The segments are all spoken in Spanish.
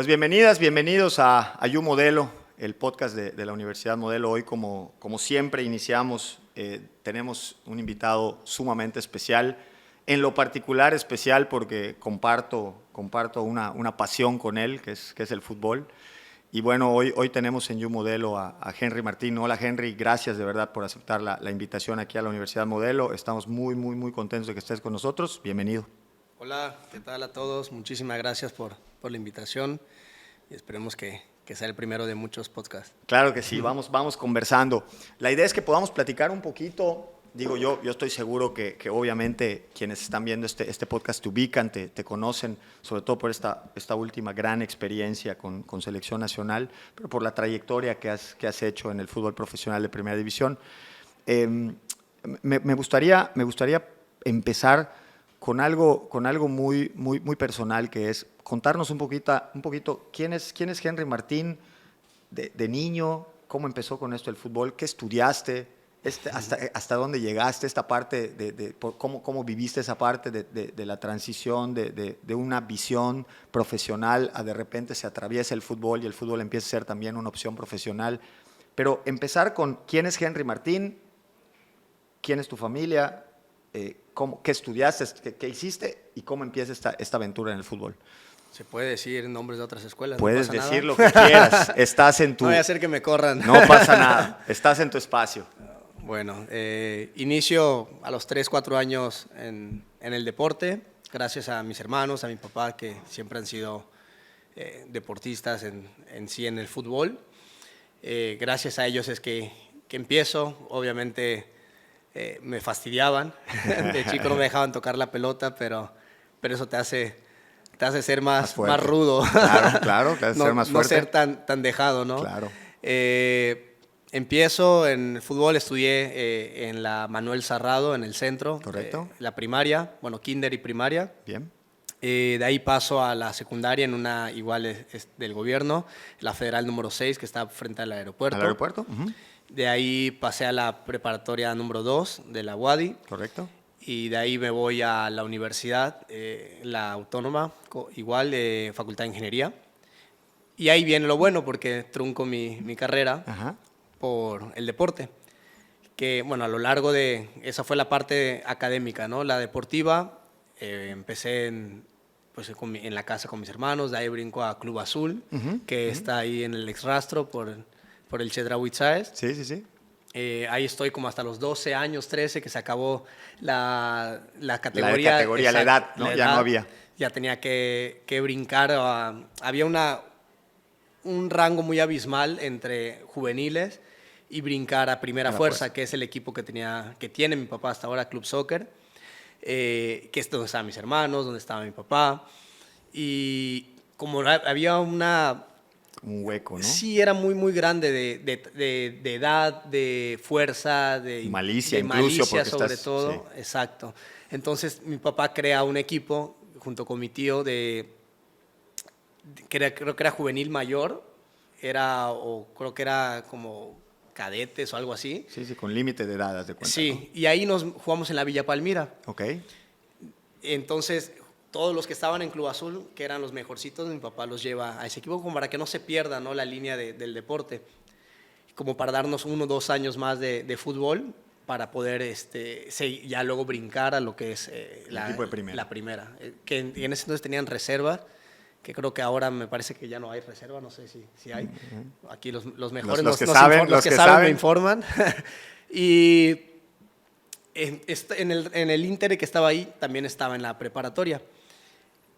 Pues bienvenidos a You Modelo, el podcast de la Universidad Modelo. Hoy, como siempre, iniciamos, tenemos un invitado sumamente especial, en lo particular especial porque comparto una pasión con él, que es el fútbol. Y bueno, hoy tenemos en You Modelo a Henry Martín. Hola Henry, gracias de verdad por aceptar la invitación aquí a la Universidad Modelo. Estamos muy contentos de que estés con nosotros. Bienvenido. Hola, ¿qué tal a todos? Muchísimas gracias por la invitación y esperemos que sea el primero de muchos podcasts. Claro que sí, vamos conversando. La idea es que podamos platicar un poquito. Digo, yo estoy seguro que obviamente quienes están viendo este podcast te ubican, te conocen, sobre todo por esta última gran experiencia con Selección Nacional, pero por la trayectoria que has hecho en el fútbol profesional de Primera División. Me gustaría empezar con algo muy personal, que es contarnos un poquito quién es Henry Martín de niño, cómo empezó con esto del fútbol, qué estudiaste, hasta dónde llegaste, esta parte cómo viviste esa parte de la transición de una visión profesional a de repente se atraviesa el fútbol y el fútbol empieza a ser también una opción profesional. Pero empezar con quién es Henry Martín, quién es tu familia, qué estudiaste, qué hiciste y cómo empieza esta aventura en el fútbol. ¿Se puede decir nombres de otras escuelas? Puedes ¿No pasa decir nada? lo que quieras. Estás en tu... No voy a hacer que me corran. No pasa nada. Estás en tu espacio. Bueno, inicio a los 3, 4 años en el deporte, gracias a mis hermanos, a mi papá, que siempre han sido deportistas en el fútbol. Gracias a ellos es que empiezo. Obviamente me fastidiaban. De chico no me dejaban tocar la pelota, pero eso te hace ser más rudo. Claro, te hace ser más fuerte. No ser tan dejado, ¿no? Claro. Empiezo en el fútbol, estudié en la Manuel Sarrado, en el centro. Correcto. La primaria, bueno, kinder y primaria. Bien. De ahí paso a la secundaria en una igual del gobierno, la Federal número 6, que está frente al aeropuerto. ¿Al aeropuerto? Uh-huh. De ahí pasé a la preparatoria número 2 de la UADY. Correcto. Y de ahí me voy a la universidad, la Autónoma, igual de Facultad de Ingeniería. Y ahí viene lo bueno, porque trunco mi carrera. Ajá. Por el deporte. Que, bueno, a lo largo de... Esa fue la parte académica, ¿no? La deportiva, empecé en la casa con mis hermanos, de ahí brinco a Club Azul, que está ahí en el exrastro por el Chedraui Sáez. Sí. Ahí estoy como hasta los 12 años, 13, que se acabó la categoría. La edad, ¿no? Ya no había. Ya tenía que brincar. Había un rango muy abismal entre juveniles y brincar a Primera Fuerza, que es el equipo que tiene mi papá hasta ahora, Club Soccer, que es donde estaban mis hermanos, donde estaba mi papá. Y como había un hueco, ¿no? Sí, era muy grande de edad, de fuerza, de malicia, sobre todo. Sí. Exacto. Entonces mi papá crea un equipo junto con mi tío creo que era juvenil mayor, creo que era como cadetes o algo así. Sí, con límite de edad, de cuenta. Sí, ¿no? Y ahí nos jugamos en la Villa Palmira. Ok. Entonces, todos los que estaban en Club Azul, que eran los mejorcitos, mi papá los lleva a ese equipo como para que no se pierda, ¿no?, la línea del deporte, como para darnos 1 o 2 años más de fútbol para poder ya luego brincar a lo que es equipo de primera. La primera. Que en ese entonces tenían reserva, que creo que ahora me parece que ya no hay reserva, no sé si hay. Aquí los mejores los que saben me informan. Y en el Inter que estaba ahí, también estaba en la preparatoria.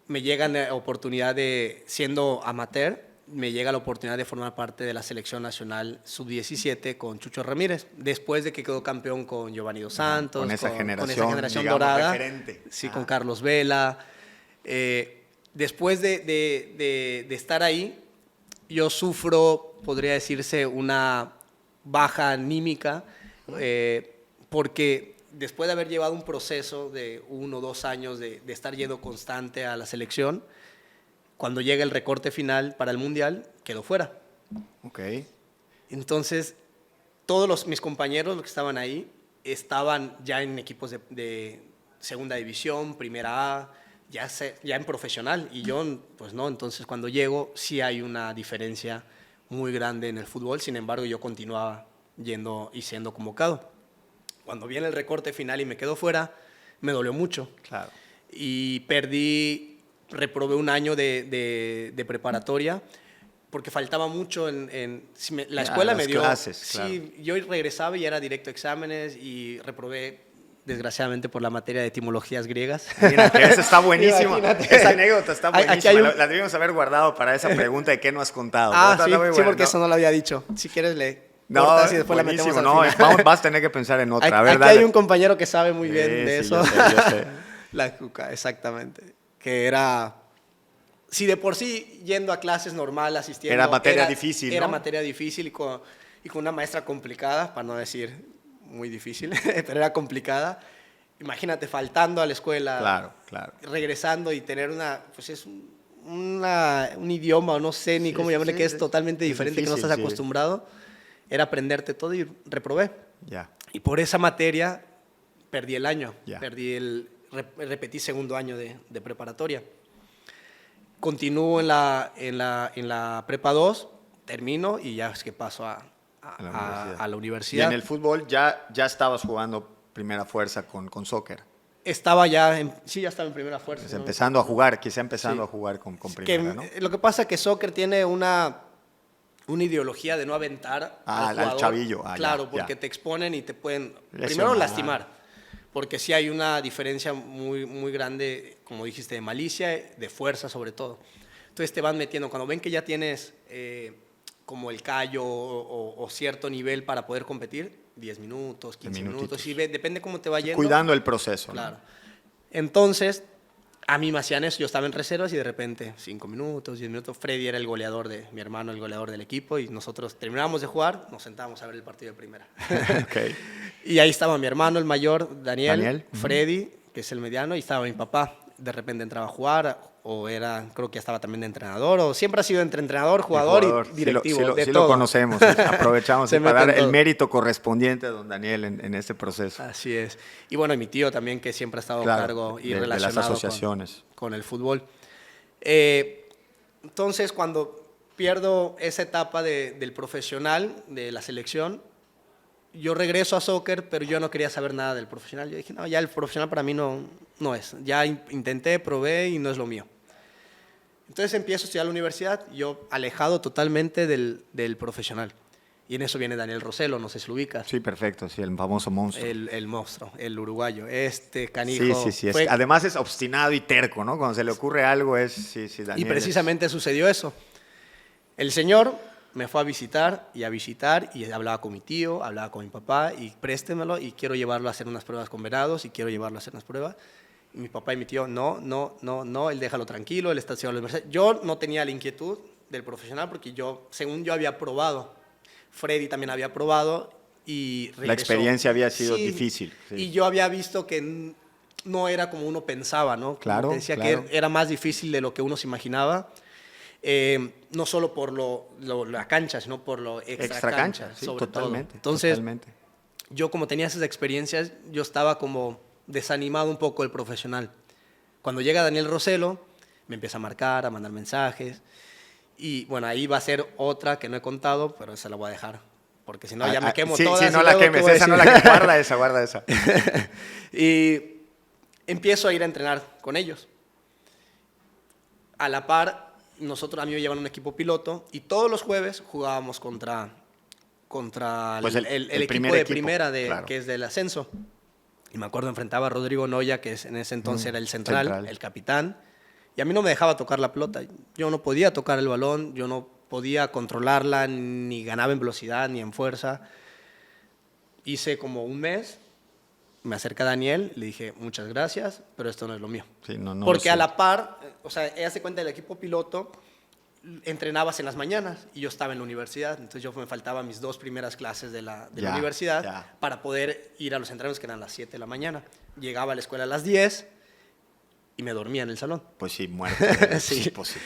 Me llega la oportunidad siendo amateur, me llega la oportunidad de formar parte de la selección nacional sub-17 con Chucho Ramírez, después de que quedó campeón con Giovanni Dos Santos, con esa generación digamos, dorada, referente. Sí, con Carlos Vela. Después de estar ahí, yo sufro, podría decirse, una baja anímica, porque después de haber llevado un proceso de 1 o 2 años de estar yendo constante a la selección, cuando llega el recorte final para el Mundial, quedó fuera. Ok. Entonces, todos mis compañeros, los que estaban ahí, estaban ya en equipos de segunda división, primera A, ya en profesional, y yo, pues no. Entonces, cuando llego, sí hay una diferencia muy grande en el fútbol. Sin embargo, yo continuaba yendo y siendo convocado. Cuando viene el recorte final y me quedo fuera, me dolió mucho. Claro. Y reprobé un año de preparatoria, porque faltaba mucho la escuela me dio clases, sí, claro. yo regresaba y era directo a exámenes, y reprobé desgraciadamente por la materia de etimologías griegas. Mira, que eso está buenísimo. Imagínate. Esa anécdota está buenísima. La debimos haber guardado para esa pregunta de qué no has contado. Sí, sí, porque eso no lo había dicho. Si quieres cortas y después la metemos al final. Vas a tener que pensar en otra. Aquí hay un compañero que sabe muy bien de eso. Yo sé. La cuca, exactamente. Que era... Si de por sí, yendo a clases normal, asistiendo... Era materia difícil, ¿no? Era materia difícil y con una maestra complicada, para no decir muy difícil, pero era complicada. Imagínate, faltando a la escuela, claro. regresando y tener un idioma, o no sé ni cómo llamarle, que es totalmente diferente, difícil, que no estás acostumbrado. Era aprenderte todo y reprobé. Ya. Y por esa materia perdí el año. Ya. Repetí segundo año de preparatoria. Continúo en la prepa 2, termino y ya es que paso a la universidad. Y en el fútbol ya estabas jugando primera fuerza con soccer. Estaba ya ya estaba en primera fuerza. Pues empezando a jugar, quizá empezando a jugar con primera, ¿no? Lo que pasa es que soccer tiene una ideología de no aventar al jugador. Al chavillo. Claro, porque te exponen y te pueden primero lastimar. Porque sí hay una diferencia muy, muy grande, como dijiste, de malicia, de fuerza sobre todo. Entonces te van metiendo. Cuando ven que ya tienes como el callo o cierto nivel para poder competir, 10 minutos, 15 minutos, y depende cómo te va yendo. Cuidando el proceso. Claro. ¿No? Entonces, a mí me hacían eso. Yo estaba en reservas y de repente 5 minutos, 10 minutos. Freddy era el goleador mi hermano, el goleador del equipo, y nosotros terminábamos de jugar, nos sentábamos a ver el partido de primera. Okay. Y ahí estaba mi hermano, el mayor, Daniel. Freddy, que es el mediano, y estaba mi papá. De repente entraba a jugar, creo que ya estaba también de entrenador, o siempre ha sido entre entrenador, jugador y directivo. Sí lo conocemos, aprovechamos para dar el mérito correspondiente a don Daniel en este proceso. Así es. Y bueno, y mi tío también, que siempre ha estado a cargo y relacionado de las asociaciones. Con el fútbol. Entonces, cuando pierdo esa etapa del profesional, de la selección, yo regreso a soccer, pero yo no quería saber nada del profesional. Yo dije, no, ya el profesional para mí no es. Ya intenté, probé y no es lo mío. Entonces empiezo a estudiar a la universidad, yo alejado totalmente del profesional. Y en eso viene Daniel Roselo, no sé si lo ubicas. Sí, perfecto, sí, el famoso monstruo. El monstruo, el uruguayo. Canijo. Sí. Además es obstinado y terco, ¿no? Cuando se le ocurre algo Daniel. Y precisamente sucedió eso. El señor me fue a visitar y hablaba con mi tío, hablaba con mi papá, y préstemelo, y quiero llevarlo a hacer unas pruebas con Venados, y quiero llevarlo a hacer unas pruebas. Y mi papá y mi tío, no, él déjalo tranquilo, él está haciendo la universidad. Yo no tenía la inquietud del profesional porque según yo había probado, Freddy también había probado y regresó. La experiencia había sido difícil. Sí. Y yo había visto que no era como uno pensaba, ¿no? Claro, te decía que era más difícil de lo que uno se imaginaba. No solo por la cancha, sino por lo extra cancha, sí, sobre totalmente, todo. Entonces, totalmente. Yo como tenía esas experiencias, yo estaba como desanimado un poco del profesional. Cuando llega Daniel Roselo, me empieza a marcar, a mandar mensajes, y bueno, ahí va a ser otra que no he contado, pero esa la voy a dejar, porque si no ya me quemo todas. Sí, no la quemes, esa no la quemes, guarda esa. Y empiezo a ir a entrenar con ellos. A la par, a mí me llevan un equipo piloto, y todos los jueves jugábamos contra pues el equipo de primera, claro, que es del ascenso. Y me acuerdo, enfrentaba a Rodrigo Noya, que en ese entonces era el central, el capitán, y a mí no me dejaba tocar la pelota. Yo no podía tocar el balón, yo no podía controlarla, ni ganaba en velocidad, ni en fuerza. Hice como un mes, me acerca Daniel, le dije, muchas gracias, pero esto no es lo mío. Sí, porque a la par, ella se cuenta, el equipo piloto, entrenabas en las mañanas y yo estaba en la universidad, entonces me faltaban mis 2 primeras clases de la universidad para poder ir a los entrenamientos, que eran las 7 de la mañana. Llegaba a la escuela a las 10 y me dormía en el salón. Pues sí, muerto. Sí, pues sí.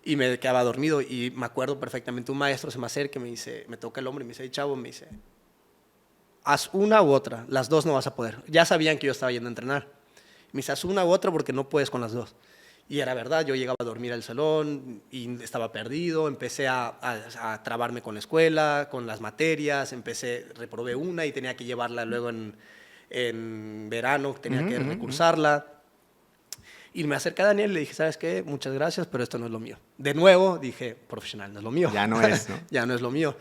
Y me quedaba dormido, y me acuerdo perfectamente, un maestro se me acerca y me dice, me toca el hombro y me dice, hey, chavo, me dice, haz una u otra, las dos no vas a poder. Ya sabían que yo estaba yendo a entrenar. Me dice, haz una u otra porque no puedes con las dos. Y era verdad, yo llegaba a dormir al salón y estaba perdido, empecé a trabarme con la escuela, con las materias, reprobé una y tenía que llevarla luego en verano, tenía que recursarla. Y me acerqué a Daniel y le dije, ¿sabes qué? Muchas gracias, pero esto no es lo mío. De nuevo dije, profesional, no es lo mío. Ya no es, ¿no? Ya no es lo mío.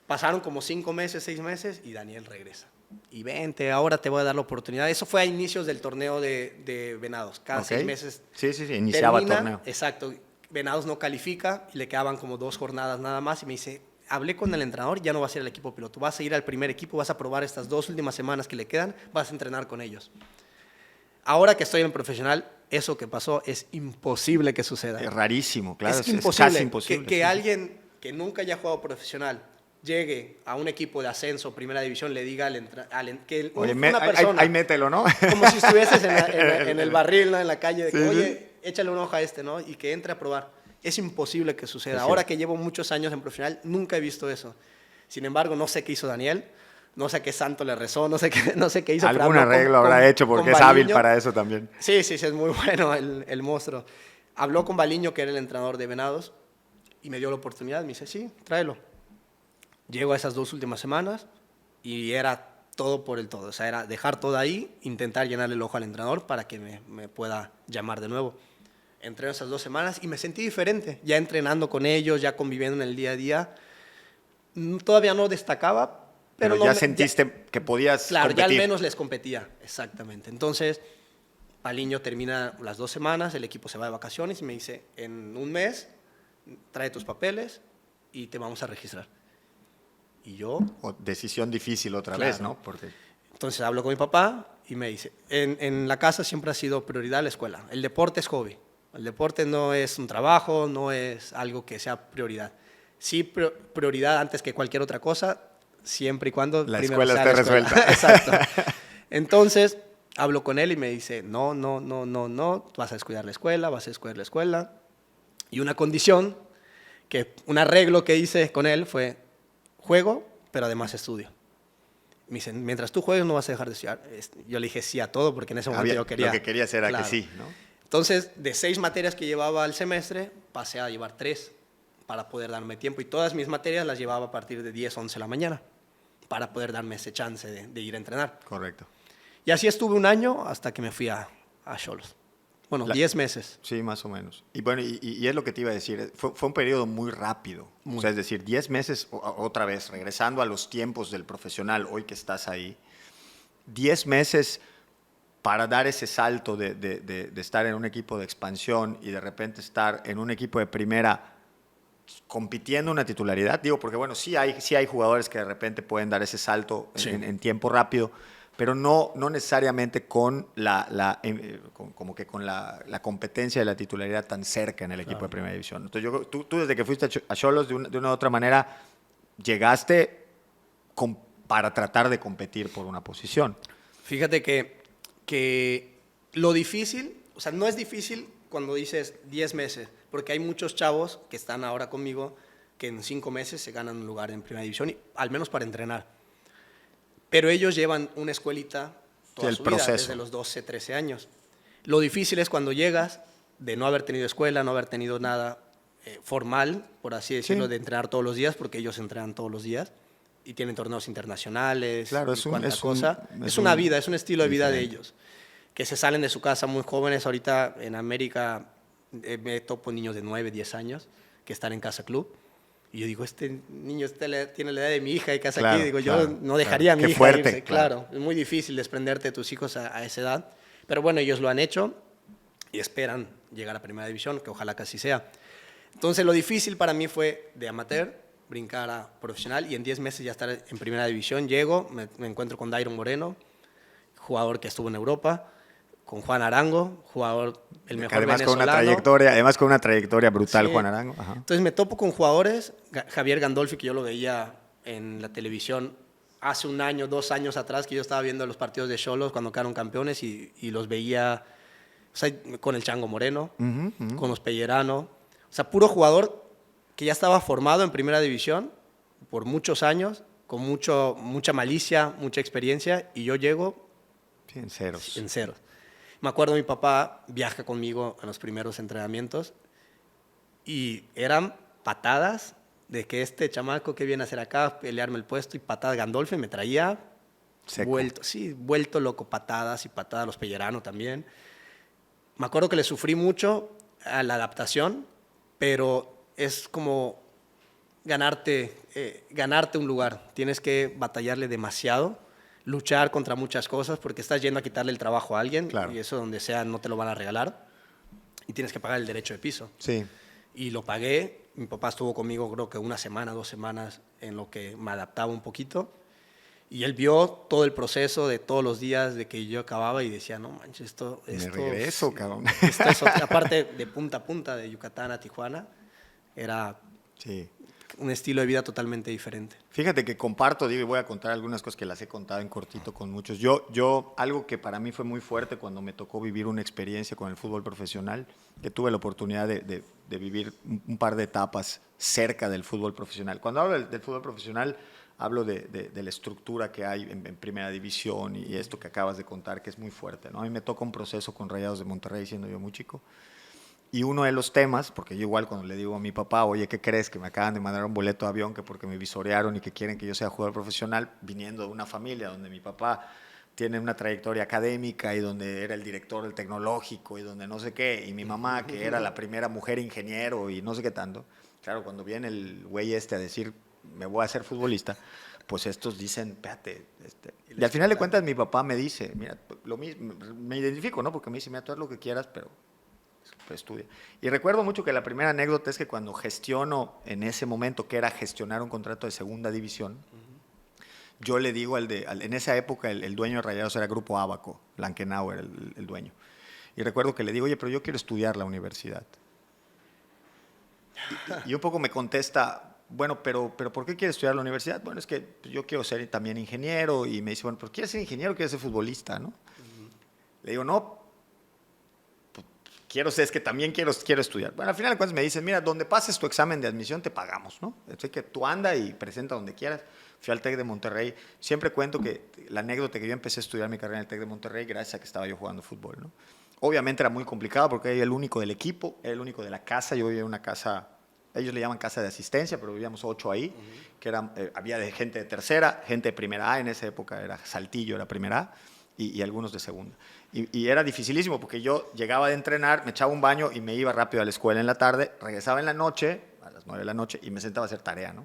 Pasaron como 5 meses, 6 meses y Daniel regresa. Y vente, ahora te voy a dar la oportunidad. Eso fue a inicios del torneo de Venados. Cada 6 meses. Sí, iniciaba el torneo. Exacto. Venados no califica y le quedaban como 2 jornadas nada más. Y me dice, hablé con el entrenador, ya no vas a ir al equipo piloto. Vas a ir al primer equipo, vas a probar estas 2 últimas semanas que le quedan, vas a entrenar con ellos. Ahora que estoy en profesional, eso que pasó es imposible que suceda. Es rarísimo, claro. Es imposible, casi imposible. Que alguien que nunca haya jugado profesional llegue a un equipo de ascenso, primera división, le diga que oye, una persona... ahí mételo, ¿no? Como si estuvieses en el barril, ¿no? En la calle, de que, oye, échale una hoja a este, ¿no? Y que entre a probar. Es imposible que suceda. Ahora que llevo muchos años en profesional, nunca he visto eso. Sin embargo, no sé qué hizo Daniel, no sé qué santo le rezó, no sé qué hizo. Algún arreglo habrá hecho porque es hábil para eso también. Sí, es muy bueno el monstruo. Habló con Baliño, que era el entrenador de Venados, y me dio la oportunidad. Me dice, sí, tráelo. Llego a esas 2 últimas semanas y era todo por el todo. O sea, era dejar todo ahí, intentar llenarle el ojo al entrenador para que me pueda llamar de nuevo. Entré esas 2 semanas y me sentí diferente. Ya entrenando con ellos, ya conviviendo en el día a día. Todavía no destacaba, pero ya sentiste que podías claro, competir. Ya al menos les competía, exactamente. Entonces, Paliño termina las 2 semanas, el equipo se va de vacaciones y me dice, en un mes, trae tus papeles y te vamos a registrar. Y yo... decisión difícil otra vez, ¿no? Porque... Entonces hablo con mi papá y me dice, en la casa siempre ha sido prioridad la escuela. El deporte es hobby. El deporte no es un trabajo, no es algo que sea prioridad. Sí, prioridad antes que cualquier otra cosa, siempre y cuando la escuela esté resuelta. Exacto. Entonces hablo con él y me dice, no, vas a descuidar la escuela, vas a descuidar la escuela. Y una condición, un arreglo que hice con él fue, juego, pero además estudio. Me dicen, mientras tú juegues no vas a dejar de estudiar. Yo le dije sí a todo porque en ese momento yo quería... Lo que querías era que sí, ¿no? Entonces, de 6 materias que llevaba al semestre, pasé a llevar 3 para poder darme tiempo. Y todas mis materias las llevaba a partir de 10, 11 de la mañana para poder darme ese chance de ir a entrenar. Correcto. Y así estuve un año hasta que me fui a Xolos. Bueno, 10 meses. Sí, más o menos. Y bueno, y es lo que te iba a decir, fue un periodo muy rápido. O sea, es decir, 10 meses, otra vez, regresando a los tiempos del profesional, hoy que estás ahí, 10 meses para dar ese salto de estar en un equipo de expansión y de repente estar en un equipo de primera compitiendo una titularidad. Digo, porque bueno, sí hay jugadores que de repente pueden dar ese salto en tiempo rápido, pero no necesariamente con la competencia de la titularidad tan cerca en el equipo de primera división. Entonces, tú desde que fuiste a Xolos, de una u otra manera, llegaste para tratar de competir por una posición. Fíjate que lo difícil, o sea, no es difícil cuando dices 10 meses, porque hay muchos chavos que están ahora conmigo que en 5 meses se ganan un lugar en primera división, al menos para entrenar. Pero ellos llevan una escuelita toda su vida, desde los 12, 13 años. Lo difícil es cuando llegas de no haber tenido escuela, no haber tenido nada formal, por así decirlo, de entrenar todos los días, porque ellos entrenan todos los días y tienen torneos internacionales. Claro, es una vida, es un estilo de vida de ellos, que se salen de su casa muy jóvenes. Ahorita en América me topo niños de 9, 10 años que están en casa club. Y yo digo, este niño tiene la edad de mi hija y casa aquí. Digo, yo no dejaría a mi hija irse. Claro, es muy difícil desprenderte de tus hijos a esa edad. Pero bueno, ellos lo han hecho y esperan llegar a primera división, que ojalá que así sea. Entonces, lo difícil para mí fue de amateur brincar a profesional y en 10 meses ya estar en primera división. Llego, me encuentro con Dairon Moreno, jugador que estuvo en Europa, con Juan Arango, jugador el mejor venezolano. Además con una trayectoria brutal, sí. Juan Arango. Ajá. Entonces me topo con jugadores, Javier Gandolfi, que yo lo veía en la televisión hace 1 año, 2 años atrás, que yo estaba viendo los partidos de Xolos cuando quedaron campeones y los veía, o sea, con el Chango Moreno, con los Pellerano, o sea, puro jugador que ya estaba formado en primera división por muchos años, con mucha malicia, mucha experiencia, y yo llego en ceros. Me acuerdo mi papá viaja conmigo en los primeros entrenamientos y eran patadas de que este chamaco que viene a hacer acá, pelearme el puesto, y patadas. Gandolfi me traía Seco. vuelto loco, patadas y patadas, los Pellerano también. Me acuerdo que le sufrí mucho a la adaptación, pero es como ganarte un lugar. Tienes que batallarle demasiado, luchar contra muchas cosas, porque estás yendo a quitarle el trabajo a alguien, Claro. y eso donde sea no te lo van a regalar, y tienes que pagar el derecho de piso. Sí. Y lo pagué. Mi papá estuvo conmigo creo que 1 semana, 2 semanas en lo que me adaptaba un poquito. Y él vio todo el proceso de todos los días de que yo acababa y decía, no manches, esto Me regreso, cabrón. Esto es aparte de punta a punta, de Yucatán a Tijuana, era Sí. un estilo de vida totalmente diferente. Fíjate que comparto, digo, y voy a contar algunas cosas que las he contado en cortito con muchos. Algo que para mí fue muy fuerte cuando me tocó vivir una experiencia con el fútbol profesional, que tuve la oportunidad de vivir un par de etapas cerca del fútbol profesional. Cuando hablo del fútbol profesional, hablo de la estructura que hay en primera división y esto que acabas de contar, que es muy fuerte, ¿no? A mí me toca un proceso con Rayados de Monterrey siendo yo muy chico. Y uno de los temas, porque yo igual cuando le digo a mi papá, oye, ¿qué crees? Que me acaban de mandar un boleto de avión que porque me visorearon y que quieren que yo sea jugador profesional, viniendo de una familia donde mi papá tiene una trayectoria académica y donde era el director del tecnológico y donde no sé qué, y mi mamá que era la primera mujer ingeniero y no sé qué tanto. Claro, cuando viene el güey este a decir, me voy a hacer futbolista, pues estos dicen, espérate. Y al final de cuentas mi papá me dice, mira, lo mismo, me identifico, ¿no? Porque me dice, mira, tú haz lo que quieras, pero pues estudia. Y recuerdo mucho que la primera anécdota es que cuando gestiono en ese momento, que era gestionar un contrato de segunda división, yo le digo en esa época el dueño de Rayados era Grupo Abaco, Blankenauer, el dueño. Y recuerdo que le digo, oye, pero yo quiero estudiar la universidad. Y un poco me contesta, bueno, pero ¿por qué quieres estudiar la universidad? Bueno, es que yo quiero ser también ingeniero. Y me dice, bueno, ¿pero quieres ser ingeniero o quieres ser futbolista? ¿No? Le digo, no, es que también quiero estudiar. Bueno, al final de cuentas me dicen, mira, donde pases tu examen de admisión te pagamos, ¿no? Así que tú anda y presenta donde quieras. Fui al TEC de Monterrey. Siempre cuento que la anécdota que yo empecé a estudiar mi carrera en el TEC de Monterrey gracias a que estaba yo jugando fútbol, ¿no? Obviamente era muy complicado porque era el único del equipo, era el único de la casa. Yo vivía en una casa, ellos le llaman casa de asistencia, pero vivíamos 8 ahí, que había de gente de tercera, gente de primera A, en esa época era Saltillo, era primera A, y algunos de segunda. Y era dificilísimo porque yo llegaba de entrenar, me echaba un baño y me iba rápido a la escuela en la tarde, regresaba en la noche, a las 9 de la noche, y me sentaba a hacer tarea, ¿no?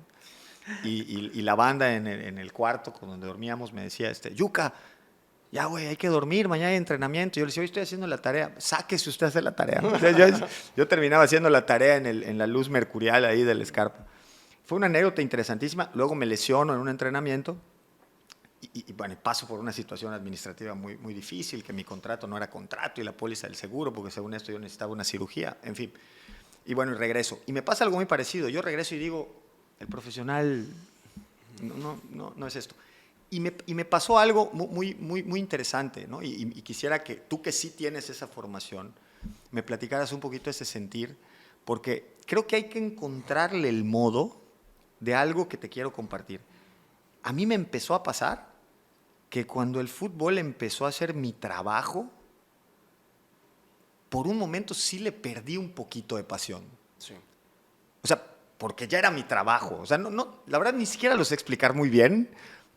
Y la banda en el cuarto con donde dormíamos me decía, Yuka, ya güey, hay que dormir, mañana hay entrenamiento. Y yo le decía, hoy estoy haciendo la tarea, sáquese usted a hacer la tarea. O sea, yo terminaba haciendo la tarea en la luz mercurial ahí del Escarpa. Fue una anécdota interesantísima, luego me lesiono en un entrenamiento. Y bueno, paso por una situación administrativa muy, muy difícil, que mi contrato no era contrato y la póliza del seguro, porque según esto yo necesitaba una cirugía, en fin. Y bueno, y regreso. Y me pasa algo muy parecido. Yo regreso y digo, el profesional no es esto. Y me pasó algo muy, muy, muy interesante, ¿no? Y quisiera que tú, que sí tienes esa formación, me platicaras un poquito ese sentir, porque creo que hay que encontrarle el modo de algo que te quiero compartir. A mí me empezó a pasar que cuando el fútbol empezó a ser mi trabajo, por un momento sí le perdí un poquito de pasión. Sí. O sea, porque ya era mi trabajo. O sea, la verdad ni siquiera lo sé explicar muy bien,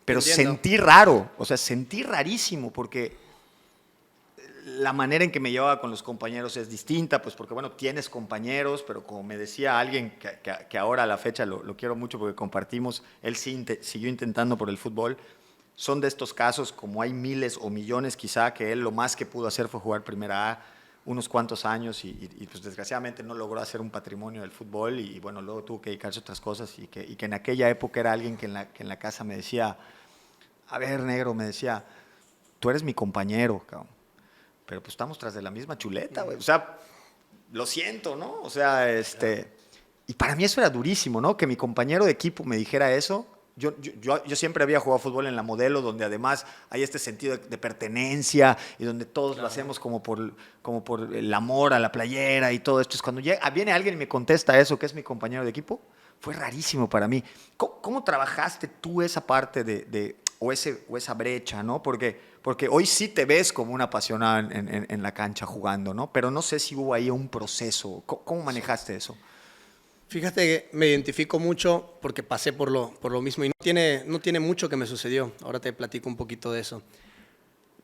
pero Entiendo. sentí raro. O sea, sentí rarísimo porque la manera en que me llevaba con los compañeros es distinta, pues porque, bueno, tienes compañeros, pero como me decía alguien que ahora a la fecha lo quiero mucho porque compartimos, él sí siguió intentando por el fútbol. Son de estos casos, como hay miles o millones quizá, que él lo más que pudo hacer fue jugar primera A unos cuantos años y pues desgraciadamente no logró hacer un patrimonio del fútbol y bueno, luego tuvo que dedicarse a otras cosas y que en aquella época era alguien que en la casa me decía, a ver, negro, me decía, tú eres mi compañero, cabrón, pero pues estamos tras de la misma chuleta, güey. O sea, lo siento, ¿no? O sea, y para mí eso era durísimo, ¿no? Que mi compañero de equipo me dijera eso. Yo siempre había jugado fútbol en la Modelo, donde además hay este sentido de pertenencia y donde todos lo hacemos como por el amor a la playera y todo esto. Es cuando viene alguien y me contesta eso, que es mi compañero de equipo, fue rarísimo para mí. ¿Cómo trabajaste tú esa parte o esa brecha, ¿no? Porque Porque hoy sí te ves como un apasionado en la cancha jugando, ¿no? Pero no sé si hubo ahí un proceso. ¿Cómo manejaste eso? Fíjate que me identifico mucho porque pasé por lo mismo y no tiene mucho que me sucedió. Ahora te platico un poquito de eso.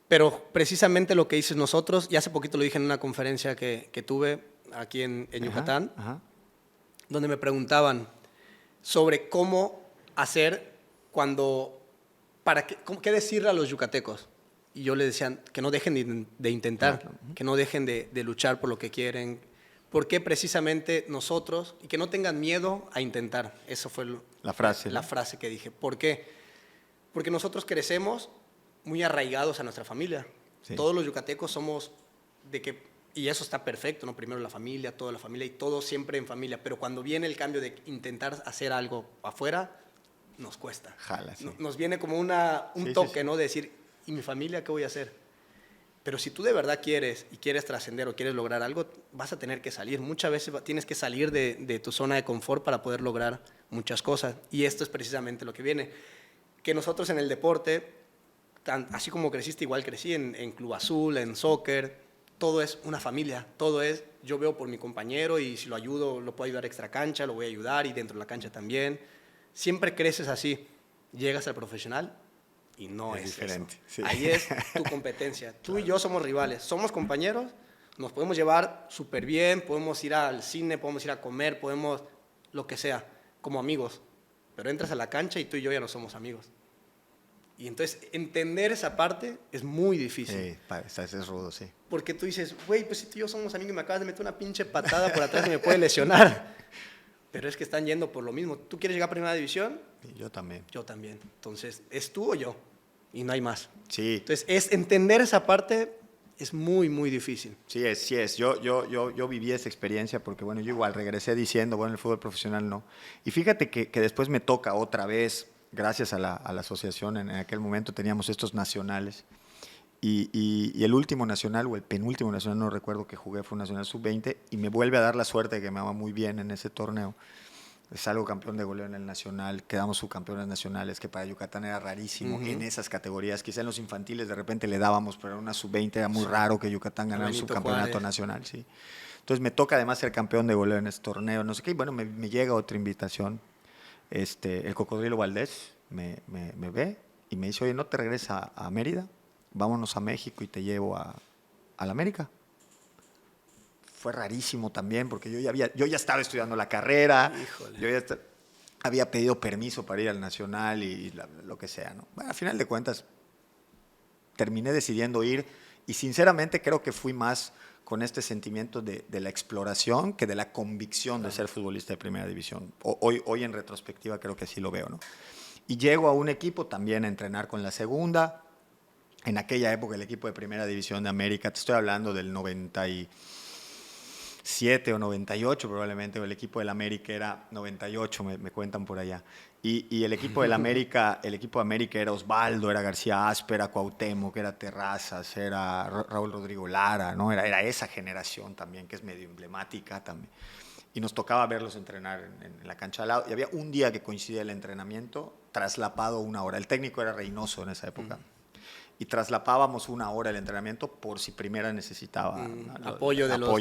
Pero precisamente lo que dices nosotros, y hace poquito lo dije en una conferencia que tuve aquí en Yucatán, Ajá. donde me preguntaban sobre cómo hacer qué decirle a los yucatecos. Y yo les decía que no dejen de intentar, Claro. que no dejen de luchar por lo que quieren. ¿Por qué precisamente nosotros? Y que no tengan miedo a intentar. Eso fue La frase. la frase que dije. ¿Por qué? Porque nosotros crecemos muy arraigados a nuestra familia. Sí. Todos los yucatecos somos y eso está perfecto, ¿no? Primero la familia, toda la familia y todo siempre en familia. Pero cuando viene el cambio de intentar hacer algo afuera, nos cuesta. Jala, sí. Nos viene como un toque, sí. ¿no? De decir, ¿y mi familia qué voy a hacer? Pero si tú de verdad quieres trascender o quieres lograr algo, vas a tener que salir. Muchas veces tienes que salir de tu zona de confort para poder lograr muchas cosas. Y esto es precisamente lo que viene. Que nosotros en el deporte, así como creciste, igual crecí en Club Azul, en soccer, todo es una familia, todo es, yo veo por mi compañero y si lo ayudo, lo puedo ayudar extra cancha, lo voy a ayudar y dentro de la cancha también. Siempre creces así, llegas al profesional y no es diferente. eso. Sí. Ahí es tu competencia. Tú y yo somos rivales, somos compañeros, nos podemos llevar súper bien, podemos ir al cine, podemos ir a comer, podemos lo que sea, como amigos. Pero entras a la cancha y tú y yo ya no somos amigos. Y entonces entender esa parte es muy difícil. Sí, es rudo, sí. Porque tú dices, güey, pues si tú y yo somos amigos y me acabas de meter una pinche patada por atrás y me puede lesionar. Pero es que están yendo por lo mismo. ¿Tú quieres llegar a primera división? Y yo también. Yo también. Entonces, ¿es tú o yo? Y no hay más. Sí. Entonces, entender esa parte es muy, muy difícil. Sí es. Yo viví esa experiencia porque, bueno, yo igual regresé diciendo, bueno, el fútbol profesional no. Y fíjate que después me toca otra vez, gracias a la asociación, en aquel momento teníamos estos nacionales. Y el último nacional, o el penúltimo nacional, no recuerdo que jugué, fue un nacional sub-20, y me vuelve a dar la suerte de que me va muy bien en ese torneo. Salgo campeón de goleo en el nacional, quedamos subcampeones nacionales, que para Yucatán era rarísimo en esas categorías. Quizá en los infantiles de repente le dábamos, pero en una sub-20 era muy raro que Yucatán ganara un subcampeonato Juárez. Nacional. Sí. Entonces me toca además ser campeón de goleo en ese torneo, no sé qué, y bueno, me llega otra invitación. El Cocodrilo Valdés me ve y me dice, oye, ¿no te regresas a Mérida? Vámonos a México y te llevo a la América. Fue rarísimo también porque yo ya estaba estudiando la carrera. Híjole. Yo ya había pedido permiso para ir al Nacional y lo que sea, ¿no? Bueno, al final de cuentas terminé decidiendo ir y sinceramente creo que fui más con este sentimiento de la exploración que de la convicción de ser futbolista de primera división. Hoy en retrospectiva creo que así lo veo, ¿no? Y llego a un equipo también a entrenar con la segunda. En aquella época el equipo de primera división de América, te estoy hablando del 97 o 98 probablemente, o el equipo del América era 98, me cuentan por allá. Y el equipo del América, era Osvaldo, era García Aspe, era Cuauhtémoc, era Terrazas, era Raúl Rodrigo Lara, ¿no? Era esa generación también, que es medio emblemática también. Y nos tocaba verlos entrenar en la cancha al lado. Y había un día que coincidía el entrenamiento, traslapado 1 hora. El técnico era Reynoso en esa época. Y traslapábamos 1 hora el entrenamiento por si primera necesitaba apoyo de los...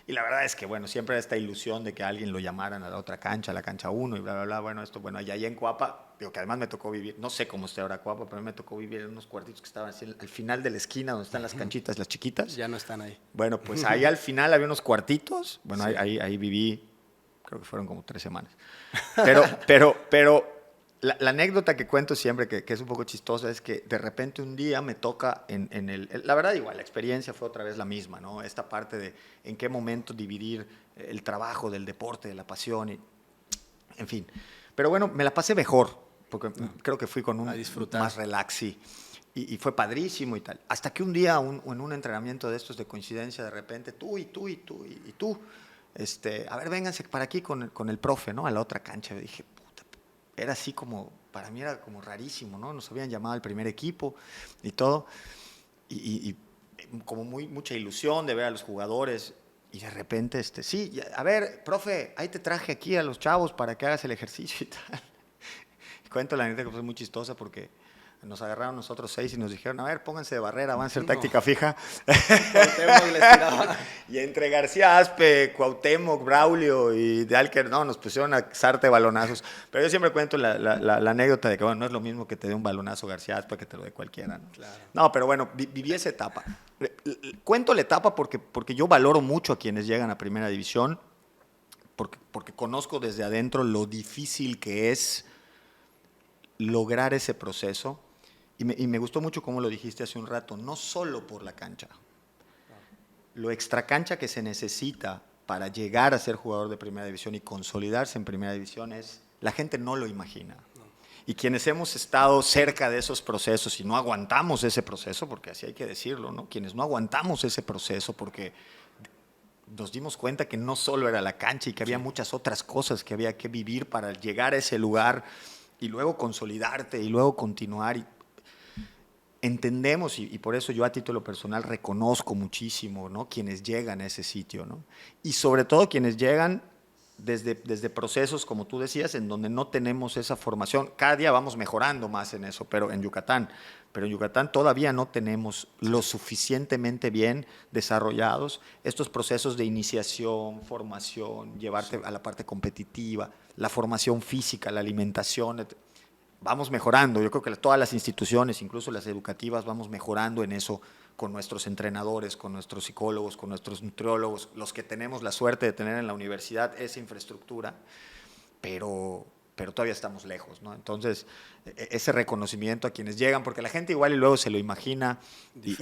Y la verdad es que, bueno, siempre era esta ilusión de que alguien lo llamaran a la otra cancha, a la cancha 1 y bla, bla, bla. Bueno, allá en Coapa, digo que además me tocó vivir, no sé cómo esté ahora Coapa, pero me tocó vivir en unos cuartitos que estaban así al final de la esquina donde están las canchitas, las chiquitas. Ya no están ahí. Bueno, pues ahí al final había unos cuartitos. Bueno, sí. ahí viví, creo que fueron como 3 semanas. Pero la anécdota que cuento siempre, que es un poco chistosa, es que de repente un día me toca la verdad igual, la experiencia fue otra vez la misma, ¿no? Esta parte de en qué momento dividir el trabajo del deporte, de la pasión, en fin. Pero bueno, me la pasé mejor, porque creo que fui con un más relax y fue padrísimo y tal. Hasta que un día en un entrenamiento de estos de coincidencia, de repente, tú, a ver, vénganse para aquí con el profe, ¿no? A la otra cancha. Yo dije, era así como, para mí era como rarísimo, ¿no? Nos habían llamado al primer equipo y todo, y como mucha ilusión de ver a los jugadores, y de repente, sí, a ver, profe, ahí te traje aquí a los chavos para que hagas el ejercicio y tal. Cuento la anécdota que fue muy chistosa porque Nos agarraron nosotros 6 y nos dijeron, a ver, pónganse de barrera, van a hacer táctica fija. Cuauhtémoc les tiraba. Y entre García Aspe, Cuauhtémoc, Braulio y de Alker, no, nos pusieron a sarte balonazos. Pero yo siempre cuento la anécdota de que, bueno, no es lo mismo que te dé un balonazo García Aspe que te lo dé cualquiera, ¿no? Claro. No, pero bueno, viví esa etapa. Cuento la etapa porque yo valoro mucho a quienes llegan a Primera División, porque conozco desde adentro lo difícil que es lograr ese proceso. Y me gustó mucho cómo lo dijiste hace un rato, no solo por la cancha. Lo extracancha que se necesita para llegar a ser jugador de Primera División y consolidarse en Primera División la gente no lo imagina. Y quienes hemos estado cerca de esos procesos y no aguantamos ese proceso, porque así hay que decirlo, ¿no? Quienes no aguantamos ese proceso porque nos dimos cuenta que no solo era la cancha y que había muchas otras cosas que había que vivir para llegar a ese lugar y luego consolidarte y luego continuar. Y entendemos, y por eso yo a título personal reconozco muchísimo, ¿no?, quienes llegan a ese sitio, ¿no? Y sobre todo quienes llegan desde procesos, como tú decías, en donde no tenemos esa formación. Cada día vamos mejorando más en eso, pero en Yucatán todavía no tenemos lo suficientemente bien desarrollados estos procesos de iniciación, formación, llevarte a la parte competitiva, la formación física, la alimentación. Vamos mejorando. Yo creo que todas las instituciones, incluso las educativas, vamos mejorando en eso con nuestros entrenadores, con nuestros psicólogos, con nuestros nutriólogos, los que tenemos la suerte de tener en la universidad esa infraestructura, pero todavía estamos lejos, ¿no? Entonces, ese reconocimiento a quienes llegan, porque la gente igual y luego se lo imagina, y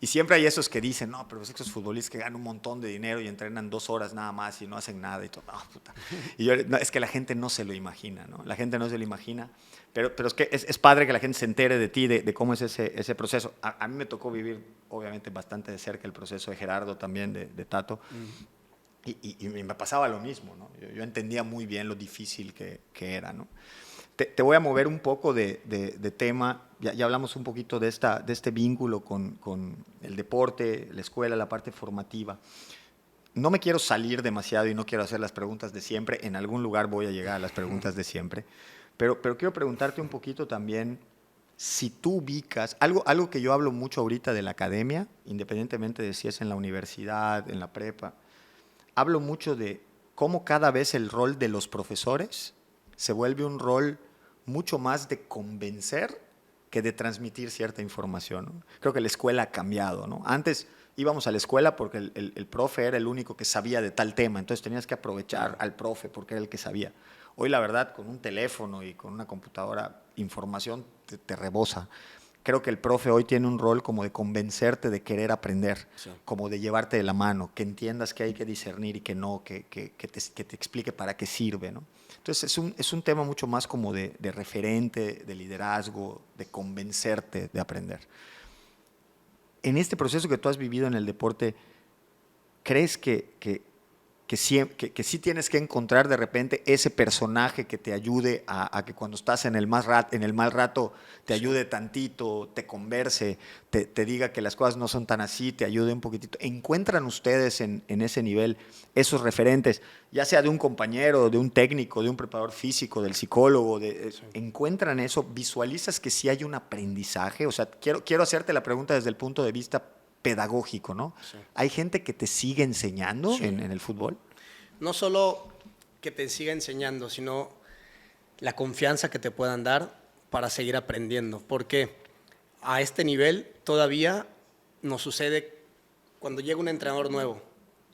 siempre hay esos que dicen, no, pero esos futbolistas que ganan un montón de dinero y entrenan 2 horas nada más y no hacen nada y todo, no, puta. Y no, es que la gente no se lo imagina, ¿no? La gente no se lo imagina, pero es que es padre que la gente se entere de ti, de cómo es ese proceso. A mí me tocó vivir, obviamente, bastante de cerca el proceso de Gerardo también, de Tato. Y me pasaba lo mismo, ¿no? Yo entendía muy bien lo difícil que era, ¿no? Te voy a mover un poco de tema. Ya hablamos un poquito de este vínculo con el deporte, la escuela, la parte formativa. No me quiero salir demasiado y no quiero hacer las preguntas de siempre. En algún lugar voy a llegar a las preguntas de siempre. Pero quiero preguntarte un poquito también si tú ubicas algo que yo hablo mucho ahorita de la academia, independientemente de si es en la universidad, en la prepa. Hablo mucho de cómo cada vez el rol de los profesores se vuelve un rol mucho más de convencer que de transmitir cierta información, ¿no? Creo que la escuela ha cambiado, ¿no? Antes íbamos a la escuela porque el profe era el único que sabía de tal tema, entonces tenías que aprovechar al profe porque era el que sabía. Hoy, la verdad, con un teléfono y con una computadora, información te rebosa. Creo que el profe hoy tiene un rol como de convencerte de querer aprender, sí, como de llevarte de la mano, que entiendas que hay que discernir y que no, que te explique para qué sirve, ¿no? Entonces es un tema mucho más como de referente, de liderazgo, de convencerte de aprender. En este proceso que tú has vivido en el deporte, ¿crees que sí tienes que encontrar de repente ese personaje que te ayude a que cuando estás en el mal rato te ayude tantito, te converse, te diga que las cosas no son tan así, te ayude un poquitito? ¿Encuentran ustedes en ese nivel esos referentes, ya sea de un compañero, de un técnico, de un preparador físico, del psicólogo? Sí. ¿Encuentran eso? ¿Visualizas que sí hay un aprendizaje? O sea, quiero hacerte la pregunta desde el punto de vista pedagógico, ¿no? Sí. ¿Hay gente que te sigue enseñando, sí, en el fútbol? No solo que te siga enseñando, sino la confianza que te puedan dar para seguir aprendiendo. Porque a este nivel todavía nos sucede cuando llega un entrenador nuevo.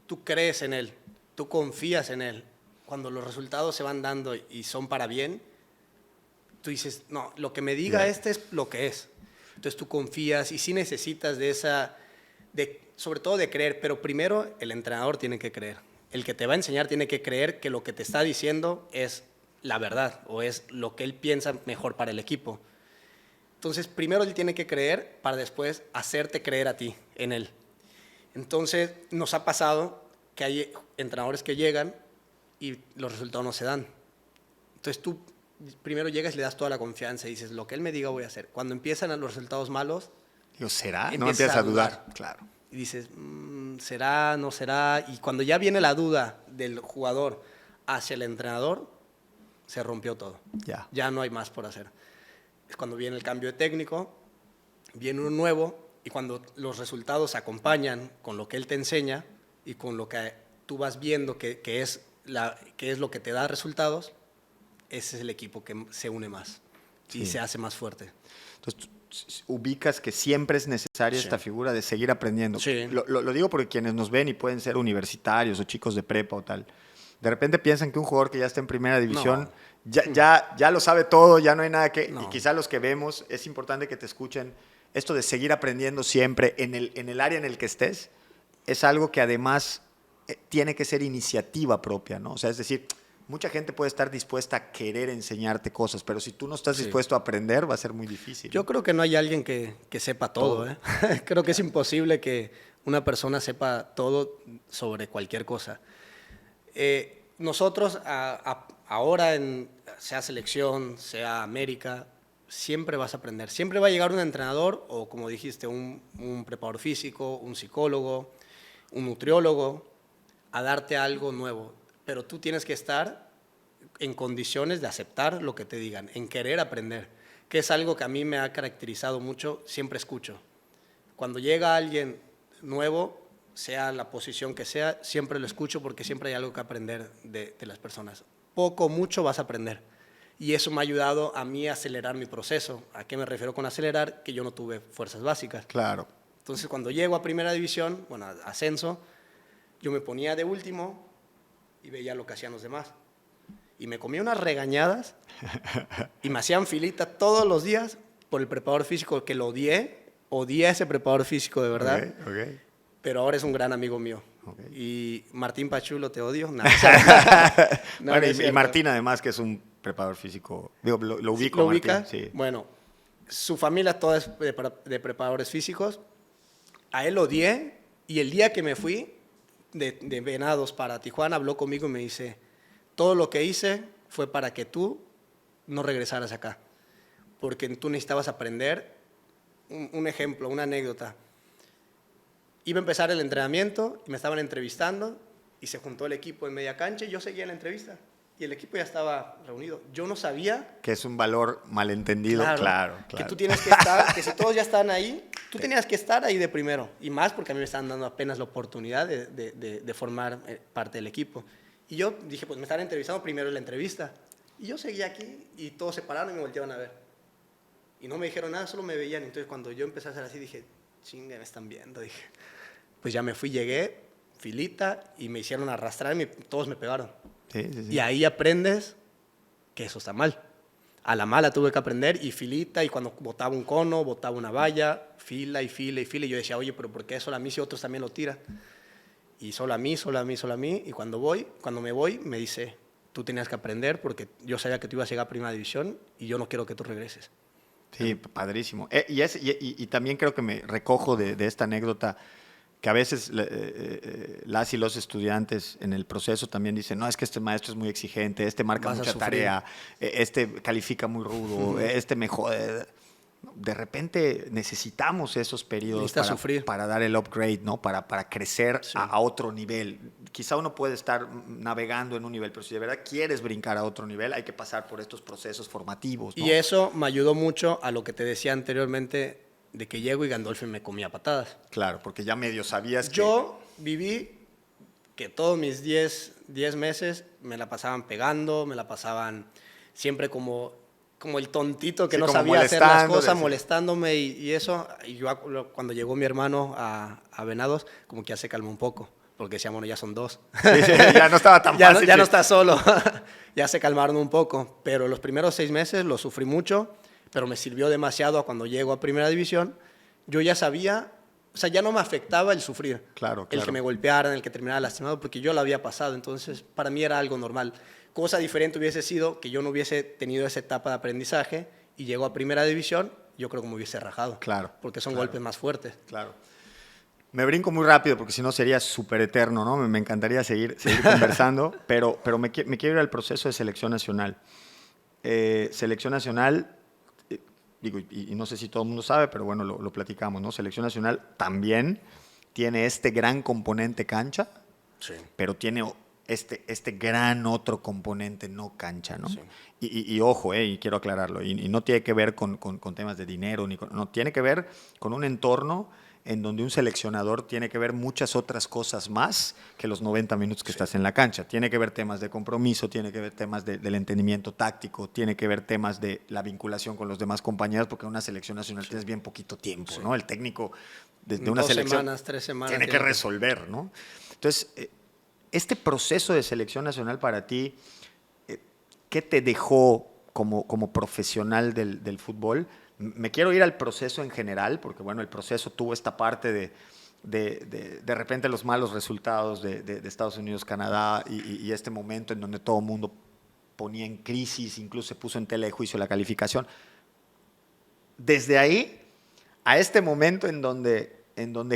Tú crees en él, tú confías en él. Cuando los resultados se van dando y son para bien, tú dices, no, lo que me diga este es lo que es. Entonces tú confías y sí necesitas sobre todo de creer, pero primero el entrenador tiene que creer. El que te va a enseñar tiene que creer que lo que te está diciendo es la verdad o es lo que él piensa mejor para el equipo. Entonces, primero él tiene que creer para después hacerte creer a ti en él. Entonces, nos ha pasado que hay entrenadores que llegan y los resultados no se dan. Entonces, tú primero llegas y le das toda la confianza y dices, lo que él me diga voy a hacer. Cuando empiezan los resultados malos, ¿será? No empiezas a dudar. Claro. Y dices, ¿será? ¿No será? Y cuando ya viene la duda del jugador hacia el entrenador, se rompió todo. Ya no hay más por hacer. es cuando viene el cambio de técnico, viene uno nuevo, y cuando los resultados se acompañan con lo que él te enseña y con lo que tú vas viendo que es lo que te da resultados, ese es el equipo que se une más y se hace más fuerte. Entonces, ubicas que siempre es necesaria esta figura de seguir aprendiendo. Sí. Lo digo porque quienes nos ven y pueden ser universitarios o chicos de prepa o tal, de repente piensan que un jugador que ya está en primera división ya lo sabe todo, ya no hay nada que... Y quizá los que vemos, es importante que te escuchen esto de seguir aprendiendo siempre en el área en el que estés, es algo que además tiene que ser iniciativa propia, ¿no? O sea, es decir, mucha gente puede estar dispuesta a querer enseñarte cosas, pero si tú no estás dispuesto a aprender, va a ser muy difícil. Yo creo que no hay alguien que sepa todo. Creo que es imposible que una persona sepa todo sobre cualquier cosa. Nosotros ahora, sea selección, sea América, siempre vas a aprender. Siempre va a llegar un entrenador o, como dijiste, un preparador físico, un psicólogo, un nutriólogo, a darte algo nuevo. Pero tú tienes que estar en condiciones de aceptar lo que te digan, en querer aprender, que es algo que a mí me ha caracterizado mucho, siempre escucho. Cuando llega alguien nuevo, sea la posición que sea, siempre lo escucho porque siempre hay algo que aprender de las personas. Poco o mucho vas a aprender. Y eso me ha ayudado a mí a acelerar mi proceso. ¿A qué me refiero con acelerar? Que yo no tuve fuerzas básicas. Claro. Entonces, cuando llego a primera división, bueno, a ascenso, yo me ponía de último y veía lo que hacían los demás. Y me comía unas regañadas y me hacían filita todos los días por el preparador físico, que lo odié a ese preparador físico de verdad, pero ahora es un gran amigo mío. Y Martín Pachulo, te odio. No, bueno, y Martín además, que es un preparador físico, digo, lo ubico. ¿Lo Martín, ubica? sí. Bueno, su familia toda es de preparadores físicos. A él lo odié, y el día que me fui de Venados para Tijuana, habló conmigo y me dice: todo lo que hice fue para que tú no regresaras acá, porque tú necesitabas aprender. Un ejemplo, una anécdota. Iba a empezar el entrenamiento y me estaban entrevistando y se juntó el equipo en media cancha y yo seguía la entrevista y el equipo ya estaba reunido. Yo no sabía... Que es un valor malentendido, claro. Que tú tienes que estar, que si todos ya están ahí, tú tenías que estar ahí de primero. Y más porque a mí me estaban dando apenas la oportunidad de formar parte del equipo. Y yo dije, pues me están entrevistando primero en la entrevista. Y yo seguía aquí y todos se pararon y me volteaban a ver. Y no me dijeron nada, solo me veían. Entonces cuando yo empecé a hacer así, dije, chinga, me están viendo. Dije, pues ya me fui, llegué, filita, y me hicieron arrastrar y todos me pegaron. Sí. Y ahí aprendes que eso está mal. A la mala tuve que aprender, y filita, y cuando botaba un cono, botaba una valla, fila y fila y fila. Y yo decía, oye, pero ¿por qué solo a mí si otros también lo tiran? Y solo a mí, solo a mí, solo a mí. Y cuando me voy, me dice, tú tenías que aprender porque yo sabía que tú ibas a llegar a primera división y yo no quiero que tú regreses. Sí, padrísimo. Y también creo que me recojo de esta anécdota, que a veces las y los estudiantes en el proceso también dicen, no, es que este maestro es muy exigente, este marca mucha tarea, este califica muy rudo, este me jode. De repente necesitamos esos periodos para dar el upgrade, ¿no? Para crecer a otro nivel. Quizá uno puede estar navegando en un nivel, pero si de verdad quieres brincar a otro nivel, hay que pasar por estos procesos formativos, ¿no? Y eso me ayudó mucho a lo que te decía anteriormente, de que llego y Gandolfo me comía patadas. Claro, porque ya medio sabías que... Yo viví que todos mis 10 meses me la pasaban pegando, me la pasaban siempre como el tontito que no sabía hacer las cosas, molestándome y eso. Y yo, cuando llegó mi hermano a Venados, como que ya se calmó un poco, porque decía, bueno, ya son dos. Sí, ya no estaba tan fácil. Ya no está solo. Ya se calmaron un poco, pero los primeros 6 meses lo sufrí mucho, pero me sirvió demasiado a cuando llego a primera división. Yo ya sabía, o sea, ya no me afectaba el sufrir. Claro. El que me golpearan, el que terminara lastimado, porque yo lo había pasado, entonces para mí era algo normal. Cosa diferente hubiese sido que yo no hubiese tenido esa etapa de aprendizaje y llego a primera división, yo creo que me hubiese rajado. Claro. Porque son golpes más fuertes. Claro. Me brinco muy rápido porque si no sería súper eterno, ¿no? Me encantaría seguir conversando, pero me quiero ir al proceso de selección nacional. Selección nacional, digo, y no sé si todo el mundo sabe, pero bueno, lo platicamos, ¿no? Selección nacional también tiene este gran componente cancha, pero tiene este gran otro componente no cancha, ¿no? Sí. Y ojo, y quiero aclararlo, y no tiene que ver con temas de dinero, no, tiene que ver con un entorno en donde un seleccionador tiene que ver muchas otras cosas más que los 90 minutos que estás en la cancha. Tiene que ver temas de compromiso, tiene que ver temas del entendimiento táctico, tiene que ver temas de la vinculación con los demás compañeros, porque en una selección nacional tienes bien poquito tiempo, ¿no? El técnico de una 2 selección semanas, 3 semanas. tiene que resolver, ¿no? Entonces, este proceso de selección nacional para ti, ¿qué te dejó como profesional del fútbol? Me quiero ir al proceso en general, porque bueno, el proceso tuvo esta parte de repente los malos resultados de Estados Unidos, Canadá y este momento en donde todo el mundo ponía en crisis, incluso se puso en tela de juicio la calificación. Desde ahí a este momento en donde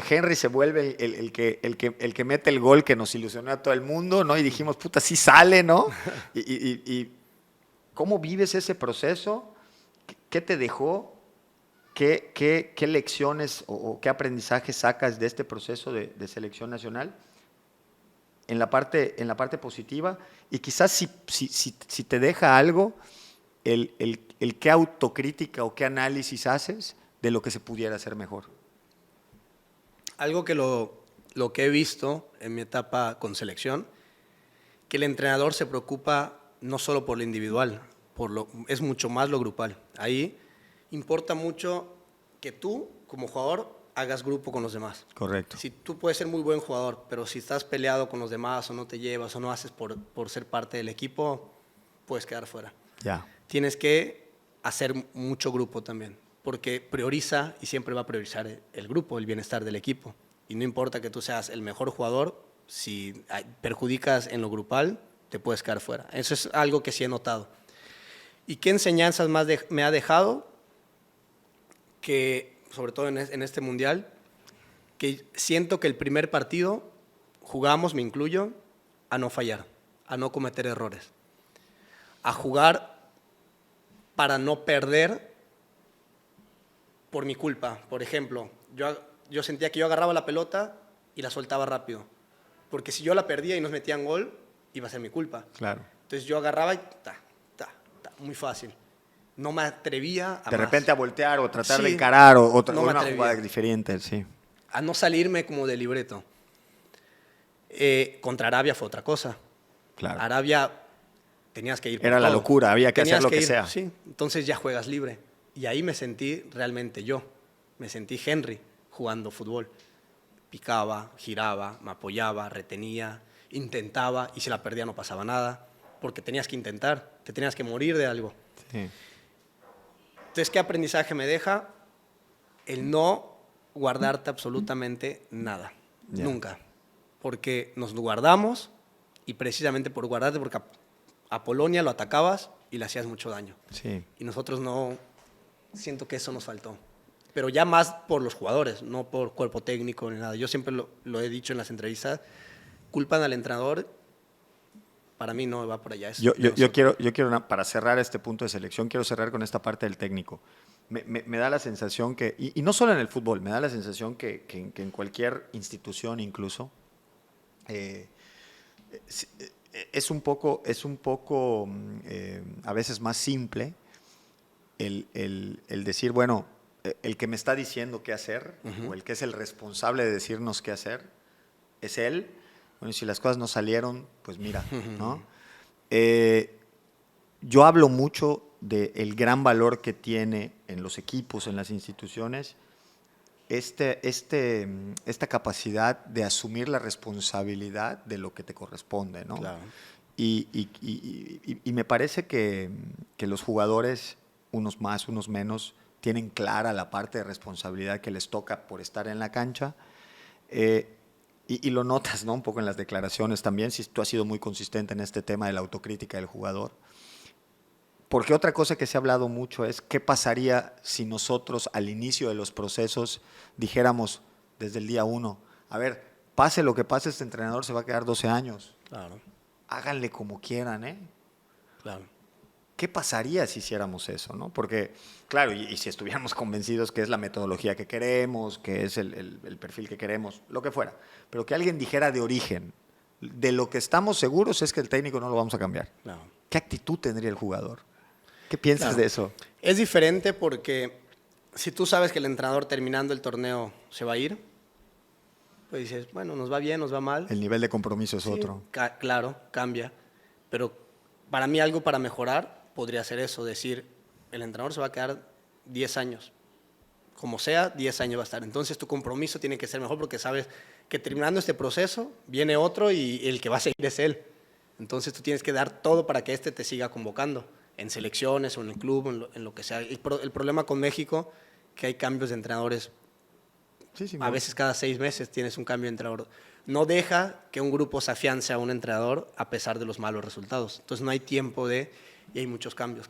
Henry se vuelve el que mete el gol que nos ilusionó a todo el mundo, ¿no? Y dijimos, puta, sí sale, ¿no? Y ¿cómo vives ese proceso? ¿Qué te dejó? ¿Qué lecciones o qué aprendizajes sacas de este proceso de selección nacional en la parte positiva? Y quizás si te deja algo, el qué autocrítica o qué análisis haces de lo que se pudiera hacer mejor. Algo que lo que he visto en mi etapa con selección, que el entrenador se preocupa no solo por lo individual, es mucho más lo grupal. Ahí importa mucho que tú, como jugador, hagas grupo con los demás. Correcto. Si tú puedes ser muy buen jugador, pero si estás peleado con los demás o no te llevas o no haces por ser parte del equipo, puedes quedar fuera. Ya. Tienes que hacer mucho grupo también, porque prioriza y siempre va a priorizar el grupo, el bienestar del equipo. Y no importa que tú seas el mejor jugador, si perjudicas en lo grupal, te puedes quedar fuera. Eso es algo que sí he notado. ¿Y qué enseñanzas más me ha dejado? Que, sobre todo en este mundial, que siento que el primer partido jugamos, me incluyo, a no fallar, a no cometer errores, a jugar para no perder por mi culpa. Por ejemplo, yo sentía que yo agarraba la pelota y la soltaba rápido, porque si yo la perdía y nos metían gol, iba a ser mi culpa. Claro. Entonces yo agarraba y muy fácil. No me atrevía a de más. repente a voltear o tratar de Sí, encarar o no una me jugada diferente, sí. A no salirme como de libreto. Contra Arabia fue otra cosa. Claro. Arabia tenías que ir por Era la todo. locura, había que Tenías hacer lo que ir, sea. Sí, entonces ya juegas libre. Y ahí me sentí realmente yo. Me sentí Henry jugando fútbol. Picaba, giraba, me apoyaba, retenía, intentaba y si la perdía no pasaba nada, porque tenías que intentar, te tenías que morir de algo. Sí. Entonces, ¿qué aprendizaje me deja? El no guardarte absolutamente nada, nunca. Porque nos guardamos y precisamente por guardarte, porque a Polonia lo atacabas y le hacías mucho daño. Sí. Y nosotros no, siento que eso nos faltó. Pero ya más por los jugadores, no por cuerpo técnico ni nada. Yo siempre lo he dicho en las entrevistas, culpan al entrenador, para mí no va por allá. Yo quiero, para cerrar este punto de selección, quiero cerrar con esta parte del técnico. Me da la sensación que, y no solo en el fútbol, me da la sensación que en cualquier institución incluso, es un poco a veces más simple el decir, bueno, el que me está diciendo qué hacer, o el que es el responsable de decirnos qué hacer, es él. Bueno, y si las cosas no salieron, pues mira, ¿no? Yo hablo mucho del gran valor que tiene en los equipos, en las instituciones, esta capacidad de asumir la responsabilidad de lo que te corresponde, ¿no? Claro. Y me parece que los jugadores, unos más, unos menos, tienen clara la parte de responsabilidad que les toca por estar en la cancha. Y lo notas, ¿no? Un poco en las declaraciones también, si tú has sido muy consistente en este tema de la autocrítica del jugador. Porque otra cosa que se ha hablado mucho es qué pasaría si nosotros al inicio de los procesos dijéramos desde el día 1, a ver, pase lo que pase, este entrenador se va a quedar 12 años. Claro. Háganle como quieran, ¿eh? Claro. ¿Qué pasaría si hiciéramos eso, ¿no? Porque, claro, y si estuviéramos convencidos que es la metodología que queremos, que es el perfil que queremos, lo que fuera, pero que alguien dijera de origen, de lo que estamos seguros es que el técnico no lo vamos a cambiar. Claro. ¿Qué actitud tendría el jugador? ¿Qué piensas de eso? Es diferente porque si tú sabes que el entrenador terminando el torneo se va a ir, pues dices, bueno, nos va bien, nos va mal. El nivel de compromiso es otro. Claro, cambia. Pero para mí algo para mejorar podría ser eso, decir, el entrenador se va a quedar 10 años. Como sea, 10 años va a estar. Entonces tu compromiso tiene que ser mejor porque sabes que terminando este proceso viene otro y el que va a seguir es él. Entonces tú tienes que dar todo para que este te siga convocando en selecciones o en el club, en lo que sea. El problema con México que hay cambios de entrenadores. Sí, a veces cada 6 meses tienes un cambio de entrenador. No deja que un grupo se afiance a un entrenador a pesar de los malos resultados. Entonces no hay tiempo y hay muchos cambios.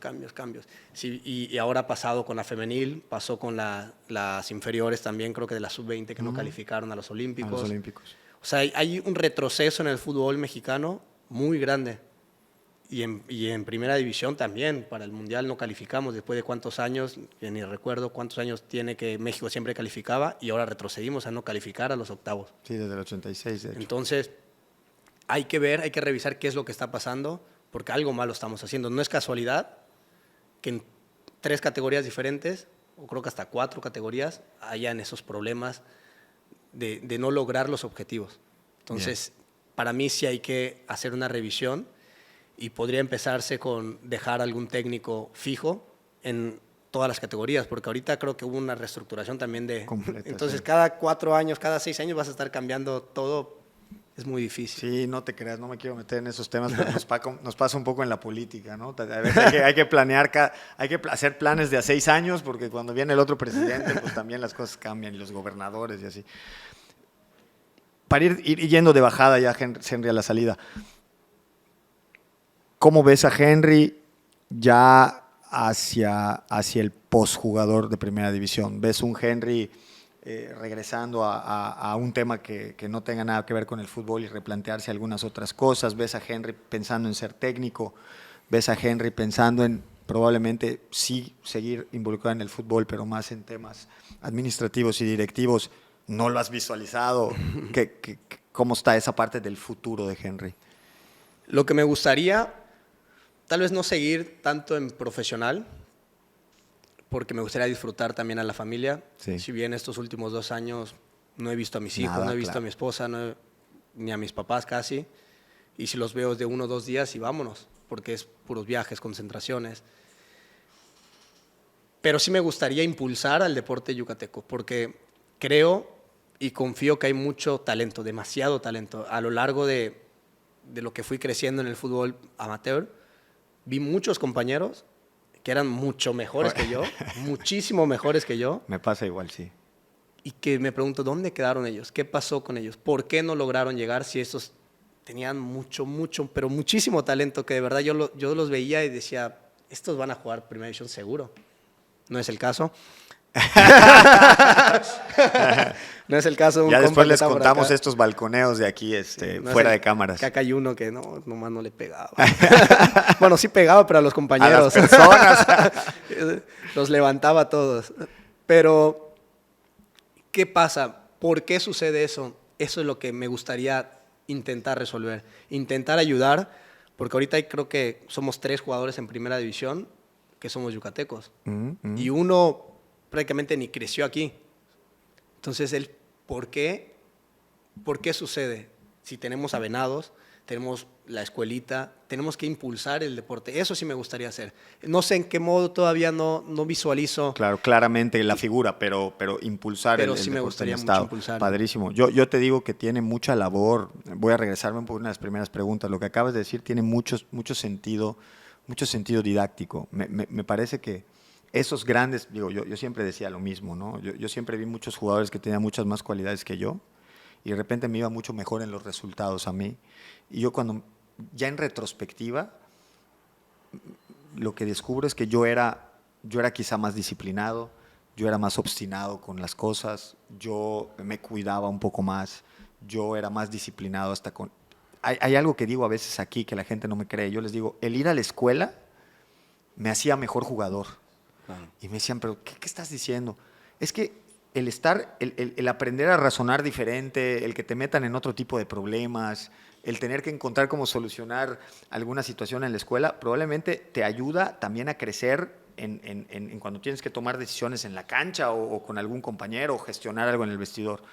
Sí, y ahora ha pasado con la femenil, pasó con las inferiores también, creo que de la sub-20 que no calificaron a los Olímpicos. A los Olímpicos. O sea, hay un retroceso en el fútbol mexicano muy grande. Y en primera división también, para el Mundial no calificamos después de cuántos años, ni recuerdo cuántos años tiene que México siempre calificaba y ahora retrocedimos a no calificar a los octavos. Sí, desde el 86, de hecho. Entonces, hay que ver, hay que revisar qué es lo que está pasando, porque algo malo estamos haciendo. No es casualidad que en 3 categorías diferentes, o creo que hasta 4 categorías, hayan esos problemas de no lograr los objetivos. Entonces, para mí sí hay que hacer una revisión y podría empezarse con dejar algún técnico fijo en todas las categorías, porque ahorita creo que hubo una reestructuración también completa, entonces, sí. cada 4 años, cada 6 años vas a estar cambiando todo. Es muy difícil. Sí, no te creas, no me quiero meter en esos temas, pero nos pasa un poco en la política, ¿no? A veces hay que planear, hay que hacer planes de a 6 años, porque cuando viene el otro presidente, pues también las cosas cambian, y los gobernadores y así. Para ir yendo de bajada ya, Henry, a la salida, ¿cómo ves a Henry ya hacia el postjugador de primera división? ¿Ves un Henry regresando a un tema que no tenga nada que ver con el fútbol y replantearse algunas otras cosas? ¿Ves a Henry pensando en ser técnico? ¿Ves a Henry pensando en probablemente sí seguir involucrado en el fútbol, pero más en temas administrativos y directivos? ¿No lo has visualizado? ¿Cómo está esa parte del futuro de Henry? Lo que me gustaría, tal vez no seguir tanto en profesional, porque me gustaría disfrutar también a la familia. Sí. Si bien estos últimos 2 años no he visto a mis hijos, Nada, no he visto claro. a mi esposa, ni a mis papás casi, y si los veo es de 1 o 2 días y vámonos, porque es puros viajes, concentraciones. Pero sí me gustaría impulsar al deporte yucateco, porque creo y confío que hay mucho talento, demasiado talento. A lo largo de lo que fui creciendo en el fútbol amateur, vi muchos compañeros que eran mucho mejores que yo, muchísimo mejores que yo, Me pasa igual, sí. y que me pregunto, ¿dónde quedaron ellos? ¿Qué pasó con ellos? ¿Por qué no lograron llegar si estos tenían mucho, pero muchísimo talento que de verdad yo los veía y decía, estos van a jugar Primera División seguro? No es el caso. No es el caso de un ya compa después que les está por contamos acá. estos balconeos de aquí, No fuera es de cámaras. Que acá hay uno que nomás no le pegaba. Bueno, sí pegaba, pero a los compañeros. A las personas. Los levantaba a todos. Pero, ¿qué pasa? ¿Por qué sucede eso? Eso es lo que me gustaría intentar resolver. Intentar ayudar, porque ahorita creo que somos 3 jugadores en primera división que somos yucatecos. Y uno prácticamente ni creció aquí. Entonces, ¿por qué sucede? Si tenemos a Venados, tenemos la escuelita, tenemos que impulsar el deporte. Eso sí me gustaría hacer. No sé en qué modo todavía no visualizo. Claro, claramente la figura, pero impulsar pero el sí me deporte gustaría en mucho estado. impulsar. Padrísimo. Yo te digo que tiene mucha labor. Voy a regresarme un poco a una de las primeras preguntas. Lo que acabas de decir tiene mucho sentido didáctico. Me parece que esos grandes, digo, yo siempre decía lo mismo, ¿no? Yo siempre vi muchos jugadores que tenían muchas más cualidades que yo y de repente me iba mucho mejor en los resultados a mí. Y yo cuando, ya en retrospectiva, lo que descubro es que yo era quizá más disciplinado, yo era más obstinado con las cosas, yo me cuidaba un poco más, yo era más disciplinado hasta con... Hay algo que digo a veces aquí que la gente no me cree. Yo les digo, el ir a la escuela me hacía mejor jugador. Claro. Y me decían, ¿pero qué estás diciendo? Es que el aprender a razonar diferente, el que te metan en otro tipo de problemas, el tener que encontrar cómo solucionar alguna situación en la escuela, probablemente te ayuda también a crecer en cuando tienes que tomar decisiones en la cancha o con algún compañero o gestionar algo en el vestidor.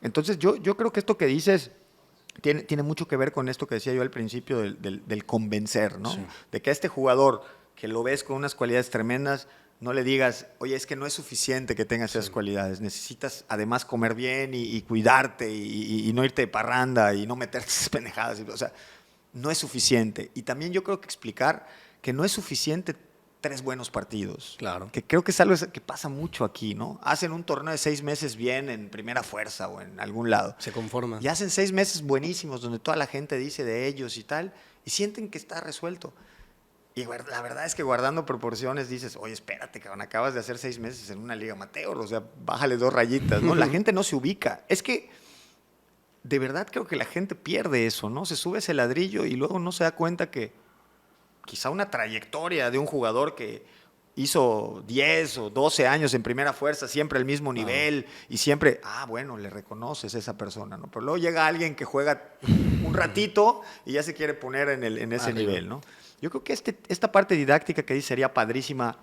Entonces yo creo que esto que dices tiene mucho que ver con esto que decía yo al principio del convencer, ¿no? Sí. De que a este jugador que lo ves con unas cualidades tremendas, no le digas, oye, es que no es suficiente que tengas esas cualidades. Necesitas además comer bien y cuidarte y no irte de parranda y no meterte esas pendejadas. O sea, no es suficiente. Y también yo creo que explicar que no es suficiente 3 buenos partidos. Claro. Que creo que es algo que pasa mucho aquí, ¿no? Hacen un torneo de 6 meses bien en primera fuerza o en algún lado. Se conforman. Y hacen 6 meses buenísimos donde toda la gente dice de ellos y tal, y sienten que está resuelto. Y la verdad es que guardando proporciones dices, oye, espérate, cabrón, acabas de hacer 6 meses en una liga amateur, o sea, bájale 2 rayitas, ¿no? La gente no se ubica. Es que de verdad creo que la gente pierde eso, ¿no? Se sube ese ladrillo y luego no se da cuenta que quizá una trayectoria de un jugador que hizo 10 o 12 años en primera fuerza, siempre al mismo nivel y siempre, bueno, le reconoces a esa persona, ¿no? Pero luego llega alguien que juega un ratito y ya se quiere poner en ese nivel, ¿no? Yo creo que esta parte didáctica que dice sería padrísima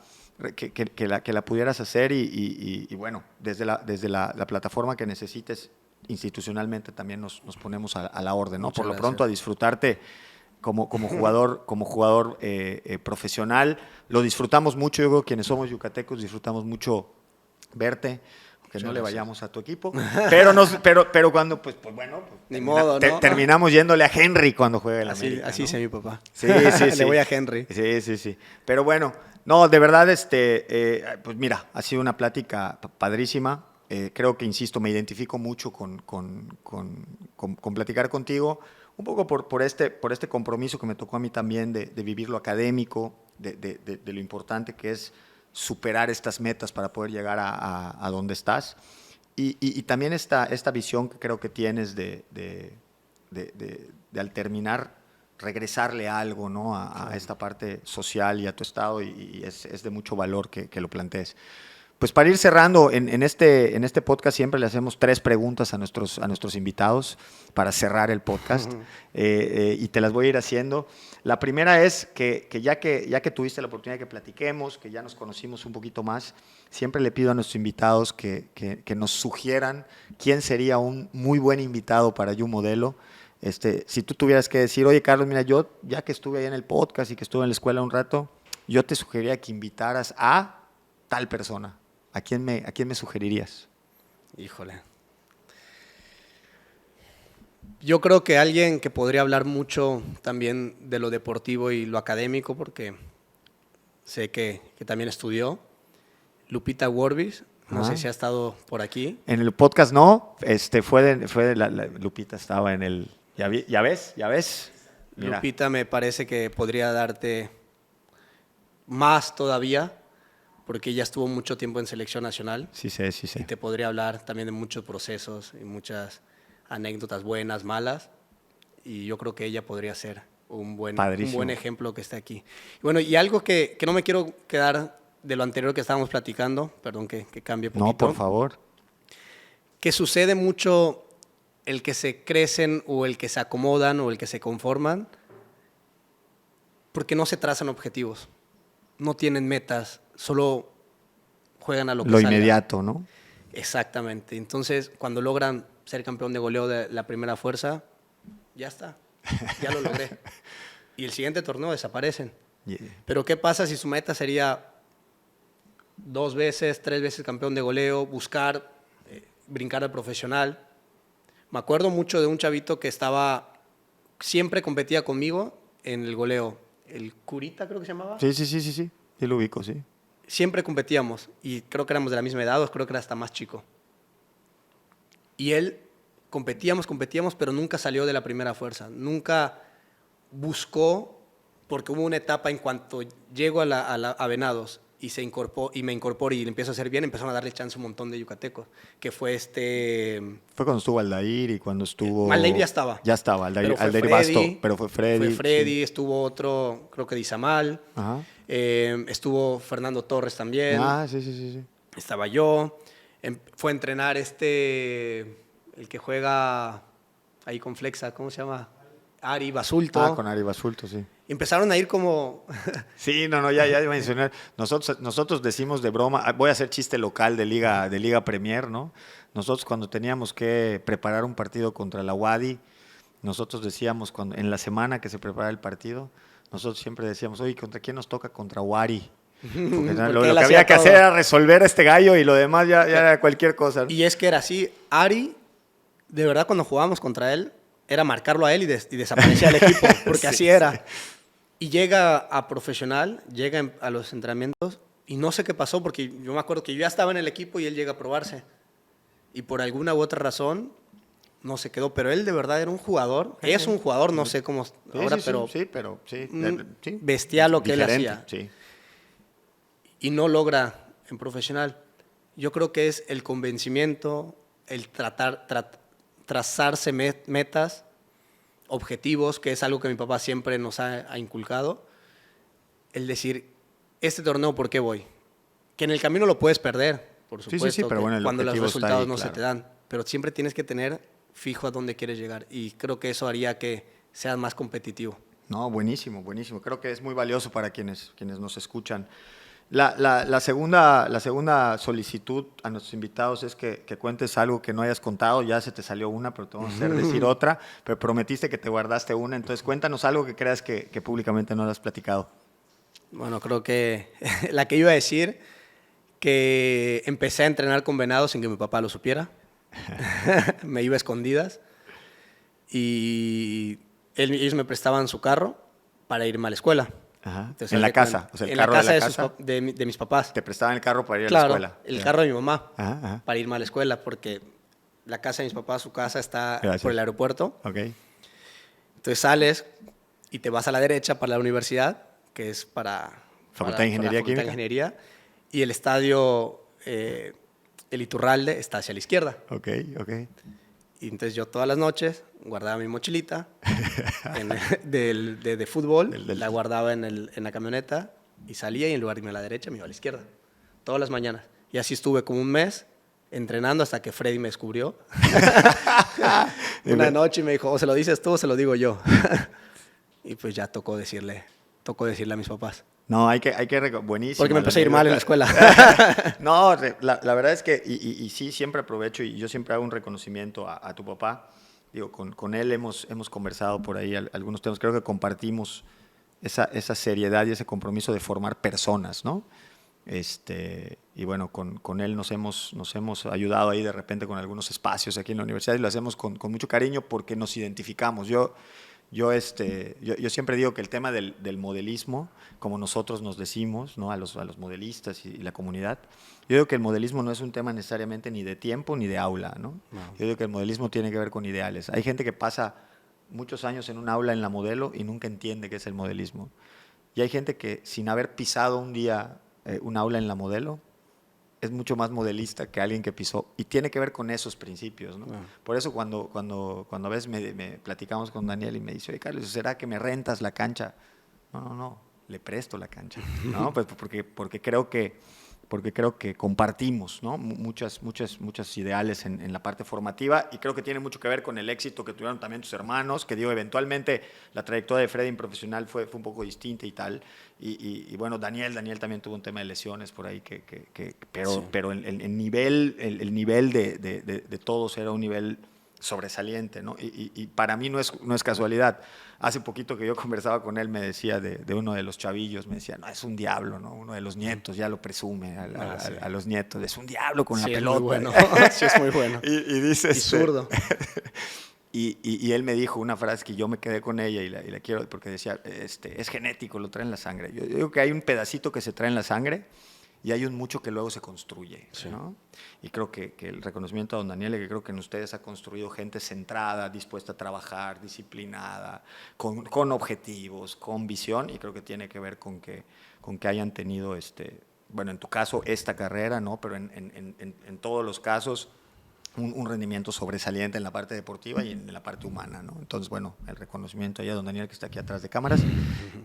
que la pudieras hacer y bueno, desde la plataforma que necesites institucionalmente también nos ponemos a la orden, ¿no? Por lo pronto a disfrutarte como jugador profesional. Lo disfrutamos mucho, yo creo que quienes somos yucatecos disfrutamos mucho verte, aunque no le vayamos a tu equipo, pero cuando, pues bueno, ni modo, ¿no? Terminamos yéndole a Henry cuando juega el América. Así dice mi papá. Sí. Le voy a Henry. Sí. Pero bueno, no, de verdad, pues mira, ha sido una plática padrísima. Creo que, insisto, me identifico mucho con platicar contigo, un poco por este compromiso que me tocó a mí también de vivir lo académico, de lo importante que es superar estas metas para poder llegar a donde estás. Y también esta visión que creo que tienes de al terminar, regresarle algo, ¿no? a esta parte social y a tu estado, y es de mucho valor que lo plantees. Pues para ir cerrando, en este podcast siempre le hacemos 3 preguntas a nuestros invitados para cerrar el podcast, y te las voy a ir haciendo. La primera es que ya que tuviste la oportunidad de que platiquemos, que ya nos conocimos un poquito más, siempre le pido a nuestros invitados que nos sugieran quién sería un muy buen invitado para You Modelo. Si tú tuvieras que decir, oye, Carlos, mira, yo ya que estuve ahí en el podcast y que estuve en la escuela un rato, yo te sugeriría que invitaras a tal persona. ¿A quién me sugerirías? Híjole. Yo creo que alguien que podría hablar mucho también de lo deportivo y lo académico, porque sé que también estudió, Lupita Warbis. No sé si ha estado por aquí. En el podcast no, Lupita estaba en el... ¿Ya ves? Mira. Lupita me parece que podría darte más todavía, porque ella estuvo mucho tiempo en selección nacional. Sí. Y te podría hablar también de muchos procesos y muchas anécdotas buenas, malas. Y yo creo que ella podría ser un buen ejemplo que esté aquí. Y bueno, y algo que no me quiero quedar de lo anterior que estábamos platicando, perdón que cambie poquito. No, por favor. Que sucede mucho el que se crecen o el que se acomodan o el que se conforman porque no se trazan objetivos, no tienen metas, solo juegan a lo que salga. Lo inmediato, ¿no? Exactamente. Entonces, cuando logran ser campeón de goleo de la primera fuerza, ya está, ya lo logré. Y el siguiente torneo desaparecen. Yeah. Pero ¿qué pasa si su meta sería 2 veces, 3 veces campeón de goleo, buscar brincar al profesional? Me acuerdo mucho de un chavito que siempre competía conmigo en el goleo. El Curita, creo que se llamaba. Sí. Sí, lo ubico, sí. Siempre competíamos y creo que éramos de la misma edad, o creo que era hasta más chico. Y él competíamos, pero nunca salió de la primera fuerza. Nunca buscó, porque hubo una etapa en cuanto llego a Venados y me incorporé y le empiezo a hacer bien, empezaron a darle chance a un montón de yucatecos, que fue Fue cuando estuvo Aldair y cuando estuvo... Aldair ya estaba. Ya estaba, Aldair Basto, pero fue Freddy. Fue Freddy, sí. Estuvo otro, creo que Dizamal. Ajá. Estuvo Fernando Torres también. Sí. Estaba yo. Fue a entrenar el que juega ahí con Flexa, ¿cómo se llama? Ari Basulto. Ah, con Ari Basulto, sí. Empezaron a ir como... Sí, no, ya mencioné. Nosotros decimos de broma, voy a hacer chiste local de Liga Premier, ¿no? Nosotros cuando teníamos que preparar un partido contra la Wadi, nosotros decíamos, en la semana que se prepara el partido, nosotros siempre decíamos, oye, ¿contra quién nos toca? Contra Wari. Porque lo que había que hacer era resolver a este gallo y lo demás ya era cualquier cosa, ¿no? Y es que era así. Ari, de verdad, cuando jugábamos contra él, era marcarlo a él y desaparecía el equipo, porque sí, así era. Sí. Y llega a profesional, llega a los entrenamientos y no sé qué pasó, porque yo me acuerdo que yo ya estaba en el equipo y él llega a probarse. Y por alguna u otra razón no se quedó, pero él de verdad era un jugador. Sí, es un jugador, no sé cómo ahora, pero sí, bestial lo que él hacía. Sí. Y no logra en profesional. Yo creo que es el convencimiento, el trazarse metas, objetivos, que es algo que mi papá siempre nos ha inculcado. El decir, este torneo, ¿por qué voy? Que en el camino lo puedes perder, por supuesto, sí, pero bueno, cuando los resultados ahí, no se te dan. Pero siempre tienes que tener fijo a dónde quieres llegar. Y creo que eso haría que seas más competitivo. No, buenísimo. Creo que es muy valioso para quienes nos escuchan. La segunda solicitud a nuestros invitados es que cuentes algo que no hayas contado. Ya se te salió una, pero te vamos a hacer decir otra. Pero prometiste que te guardaste una. Entonces, cuéntanos algo que creas que públicamente no has platicado. Bueno, creo que la que iba a decir, que empecé a entrenar con venados sin que mi papá lo supiera. Me iba a escondidas. Y ellos me prestaban su carro para irme a la escuela. Ajá. Entonces, en la casa, o sea, el en carro la casa de la casa. De mis papás. Te prestaban el carro para ir a la escuela. El carro de mi mamá, ajá. Para irme a la escuela, porque la casa de mis papás, su casa está por el aeropuerto. Okay. Entonces sales y te vas a la derecha para la universidad, que es para Facultad de Ingeniería Química. De Ingeniería, y el estadio, el Iturralde, está hacia la izquierda. Ok. Y entonces yo todas las noches guardaba mi mochilita de fútbol, la guardaba en la camioneta y salía, y en lugar de irme a la derecha me iba a la izquierda, todas las mañanas. Y así estuve como un mes entrenando hasta que Freddy me descubrió. Una noche y me dijo, o se lo dices tú o se lo digo yo. Y pues ya tocó decirle a mis papás. No, hay que buenísimo. Porque me empecé a ir mal en la escuela. No, la verdad es que, y sí, siempre aprovecho y yo siempre hago un reconocimiento a tu papá. Digo, con él hemos conversado por ahí algunos temas. Creo que compartimos esa seriedad y ese compromiso de formar personas, ¿no? Y bueno, con él nos hemos ayudado ahí de repente con algunos espacios aquí en la universidad y lo hacemos con mucho cariño porque nos identificamos. Yo siempre digo que el tema del modelismo, como nosotros nos decimos, ¿no? a los modelistas y la comunidad, yo digo que el modelismo no es un tema necesariamente ni de tiempo ni de aula, ¿no? No. Yo digo que el modelismo tiene que ver con ideales. Hay gente que pasa muchos años en un aula en la modelo y nunca entiende qué es el modelismo. Y hay gente que sin haber pisado un día un aula en la modelo, es mucho más modelista que alguien que pisó, y tiene que ver con esos principios, ¿no? Por eso cuando a veces me platicamos con Daniel y me dice, oye, Carlos, ¿será que me rentas la cancha? No, le presto la cancha, ¿no? Pues porque creo que compartimos, ¿no? muchas ideales en la parte formativa, y creo que tiene mucho que ver con el éxito que tuvieron también tus hermanos, que digo, eventualmente la trayectoria de Freddy en profesional fue un poco distinta y tal, y bueno, Daniel también tuvo un tema de lesiones por ahí, pero el nivel de todos era un nivel sobresaliente, ¿no? Y para mí no es casualidad. Hace poquito que yo conversaba con él, me decía de uno de los chavillos, me decía, no, es un diablo, ¿no? Uno de los nietos, ya lo presume a los nietos, es un diablo con la pelota. Muy bueno. Sí, es muy bueno. Y dice, y zurdo. Y él me dijo una frase que yo me quedé con ella y la quiero, porque decía, es genético, lo trae en la sangre. Yo digo que hay un pedacito que se trae en la sangre y hay un mucho que luego se construye, sí. ¿no? Y creo que el reconocimiento a don Daniel, que creo que en ustedes ha construido gente centrada, dispuesta a trabajar, disciplinada, con objetivos, con visión, y creo que tiene que ver con que hayan tenido, bueno, en tu caso, esta carrera, ¿no? Pero en todos los casos, un rendimiento sobresaliente en la parte deportiva y en la parte humana, ¿no? Entonces, bueno, el reconocimiento a don Daniel, que está aquí atrás de cámaras.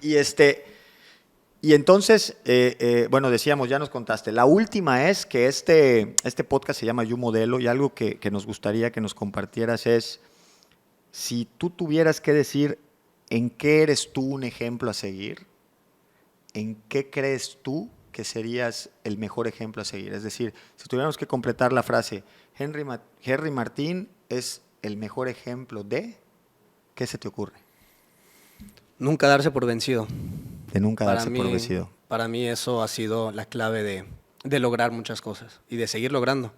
Y Y entonces, bueno, decíamos, ya nos contaste. La última es que este podcast se llama You Modelo y algo que nos gustaría que nos compartieras es, si tú tuvieras que decir en qué eres tú un ejemplo a seguir, ¿en qué crees tú que serías el mejor ejemplo a seguir? Es decir, si tuviéramos que completar la frase, Henry Martín es el mejor ejemplo de, ¿qué se te ocurre? Nunca darse por vencido. De nunca darse por vencido. Para mí eso ha sido la clave de lograr muchas cosas y de seguir logrando.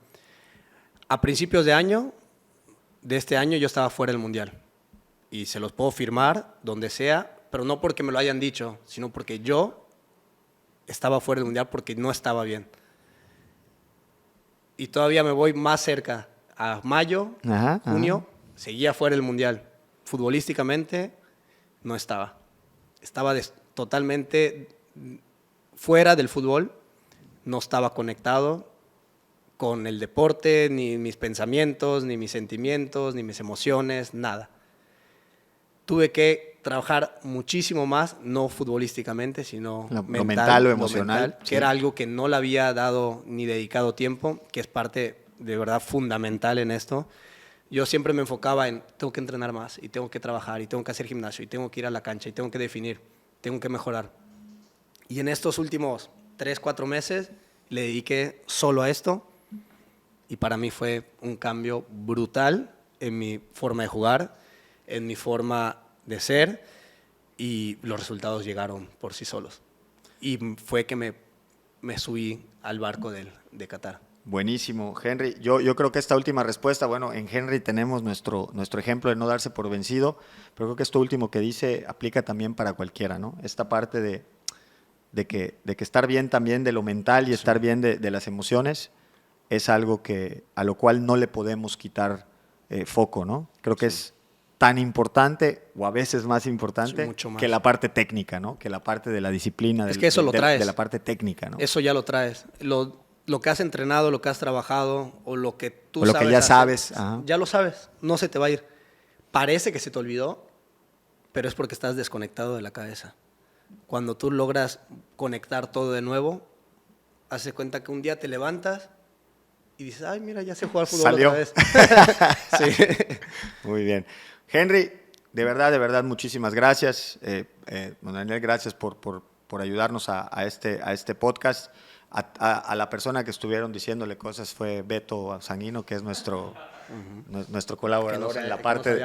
A principios de este año, yo estaba fuera del Mundial. Y se los puedo firmar donde sea, pero no porque me lo hayan dicho, sino porque yo estaba fuera del Mundial porque no estaba bien. Y todavía me voy más cerca. A mayo, junio, seguía fuera del Mundial. Futbolísticamente no estaba. Estaba totalmente fuera del fútbol. No estaba conectado con el deporte, ni mis pensamientos, ni mis sentimientos, ni mis emociones, nada. Tuve que trabajar muchísimo más, no futbolísticamente, sino lo mental o emocional, que era algo que no le había dado ni dedicado tiempo, que es parte de verdad fundamental en esto. Yo siempre me enfocaba en, tengo que entrenar más, y tengo que trabajar, y tengo que hacer gimnasio, y tengo que ir a la cancha, y tengo que definir, tengo que mejorar. Y en estos últimos 3-4 meses le dediqué solo a esto, y para mí fue un cambio brutal en mi forma de jugar, en mi forma de ser, y los resultados llegaron por sí solos. Y fue que me subí al barco de Qatar. Buenísimo, Henry. Yo creo que esta última respuesta, bueno, en Henry tenemos nuestro ejemplo de no darse por vencido, pero creo que esto último que dice aplica también para cualquiera, ¿no? Esta parte de que estar bien también de lo mental y estar bien de las emociones es algo a lo cual no le podemos quitar foco, ¿no? Creo que es tan importante o a veces más importante que la parte técnica, ¿no? Que la parte de la disciplina, es que eso lo traes. De la parte técnica, ¿no? Eso ya lo traes. Lo que has entrenado, lo que has trabajado o lo que tú o lo sabes que ya hacer, sabes. Ya lo sabes, no se te va a ir. Parece que se te olvidó, pero es porque estás desconectado de la cabeza. Cuando tú logras conectar todo de nuevo, haces cuenta que un día te levantas y dices, ay, mira, ya sé jugar fútbol Salió. otra vez. Sí. Muy bien. Henry, de verdad, muchísimas gracias. Daniel, gracias por ayudarnos a este podcast. A la persona que estuvieron diciéndole cosas fue Beto Sanguino, que es nuestro colaborador en la parte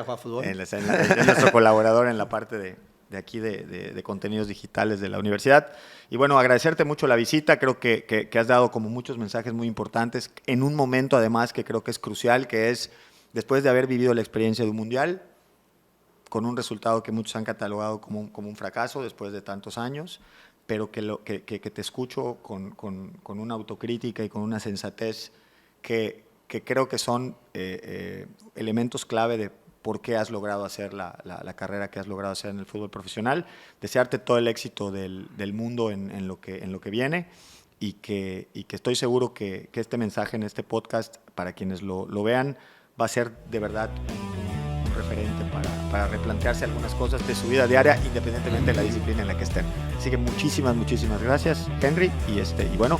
nuestro colaborador en la parte de aquí de contenidos digitales de la universidad. Y bueno, agradecerte mucho la visita. Creo que has dado como muchos mensajes muy importantes en un momento además que creo que es crucial, que es después de haber vivido la experiencia de un mundial con un resultado que muchos han catalogado como un fracaso después de tantos años, pero que te escucho con una autocrítica y con una sensatez que creo que son elementos clave de por qué has logrado hacer la carrera que has logrado hacer en el fútbol profesional. Desearte todo el éxito del mundo en lo que viene y que estoy seguro que este mensaje en este podcast, para quienes lo vean, va a ser de verdad un referente para replantearse algunas cosas de su vida diaria, independientemente de la disciplina en la que estén. Así que muchísimas gracias, Henry, y bueno,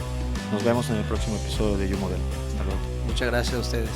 nos vemos en el próximo episodio de You Modelo. Hasta luego. Muchas gracias a ustedes.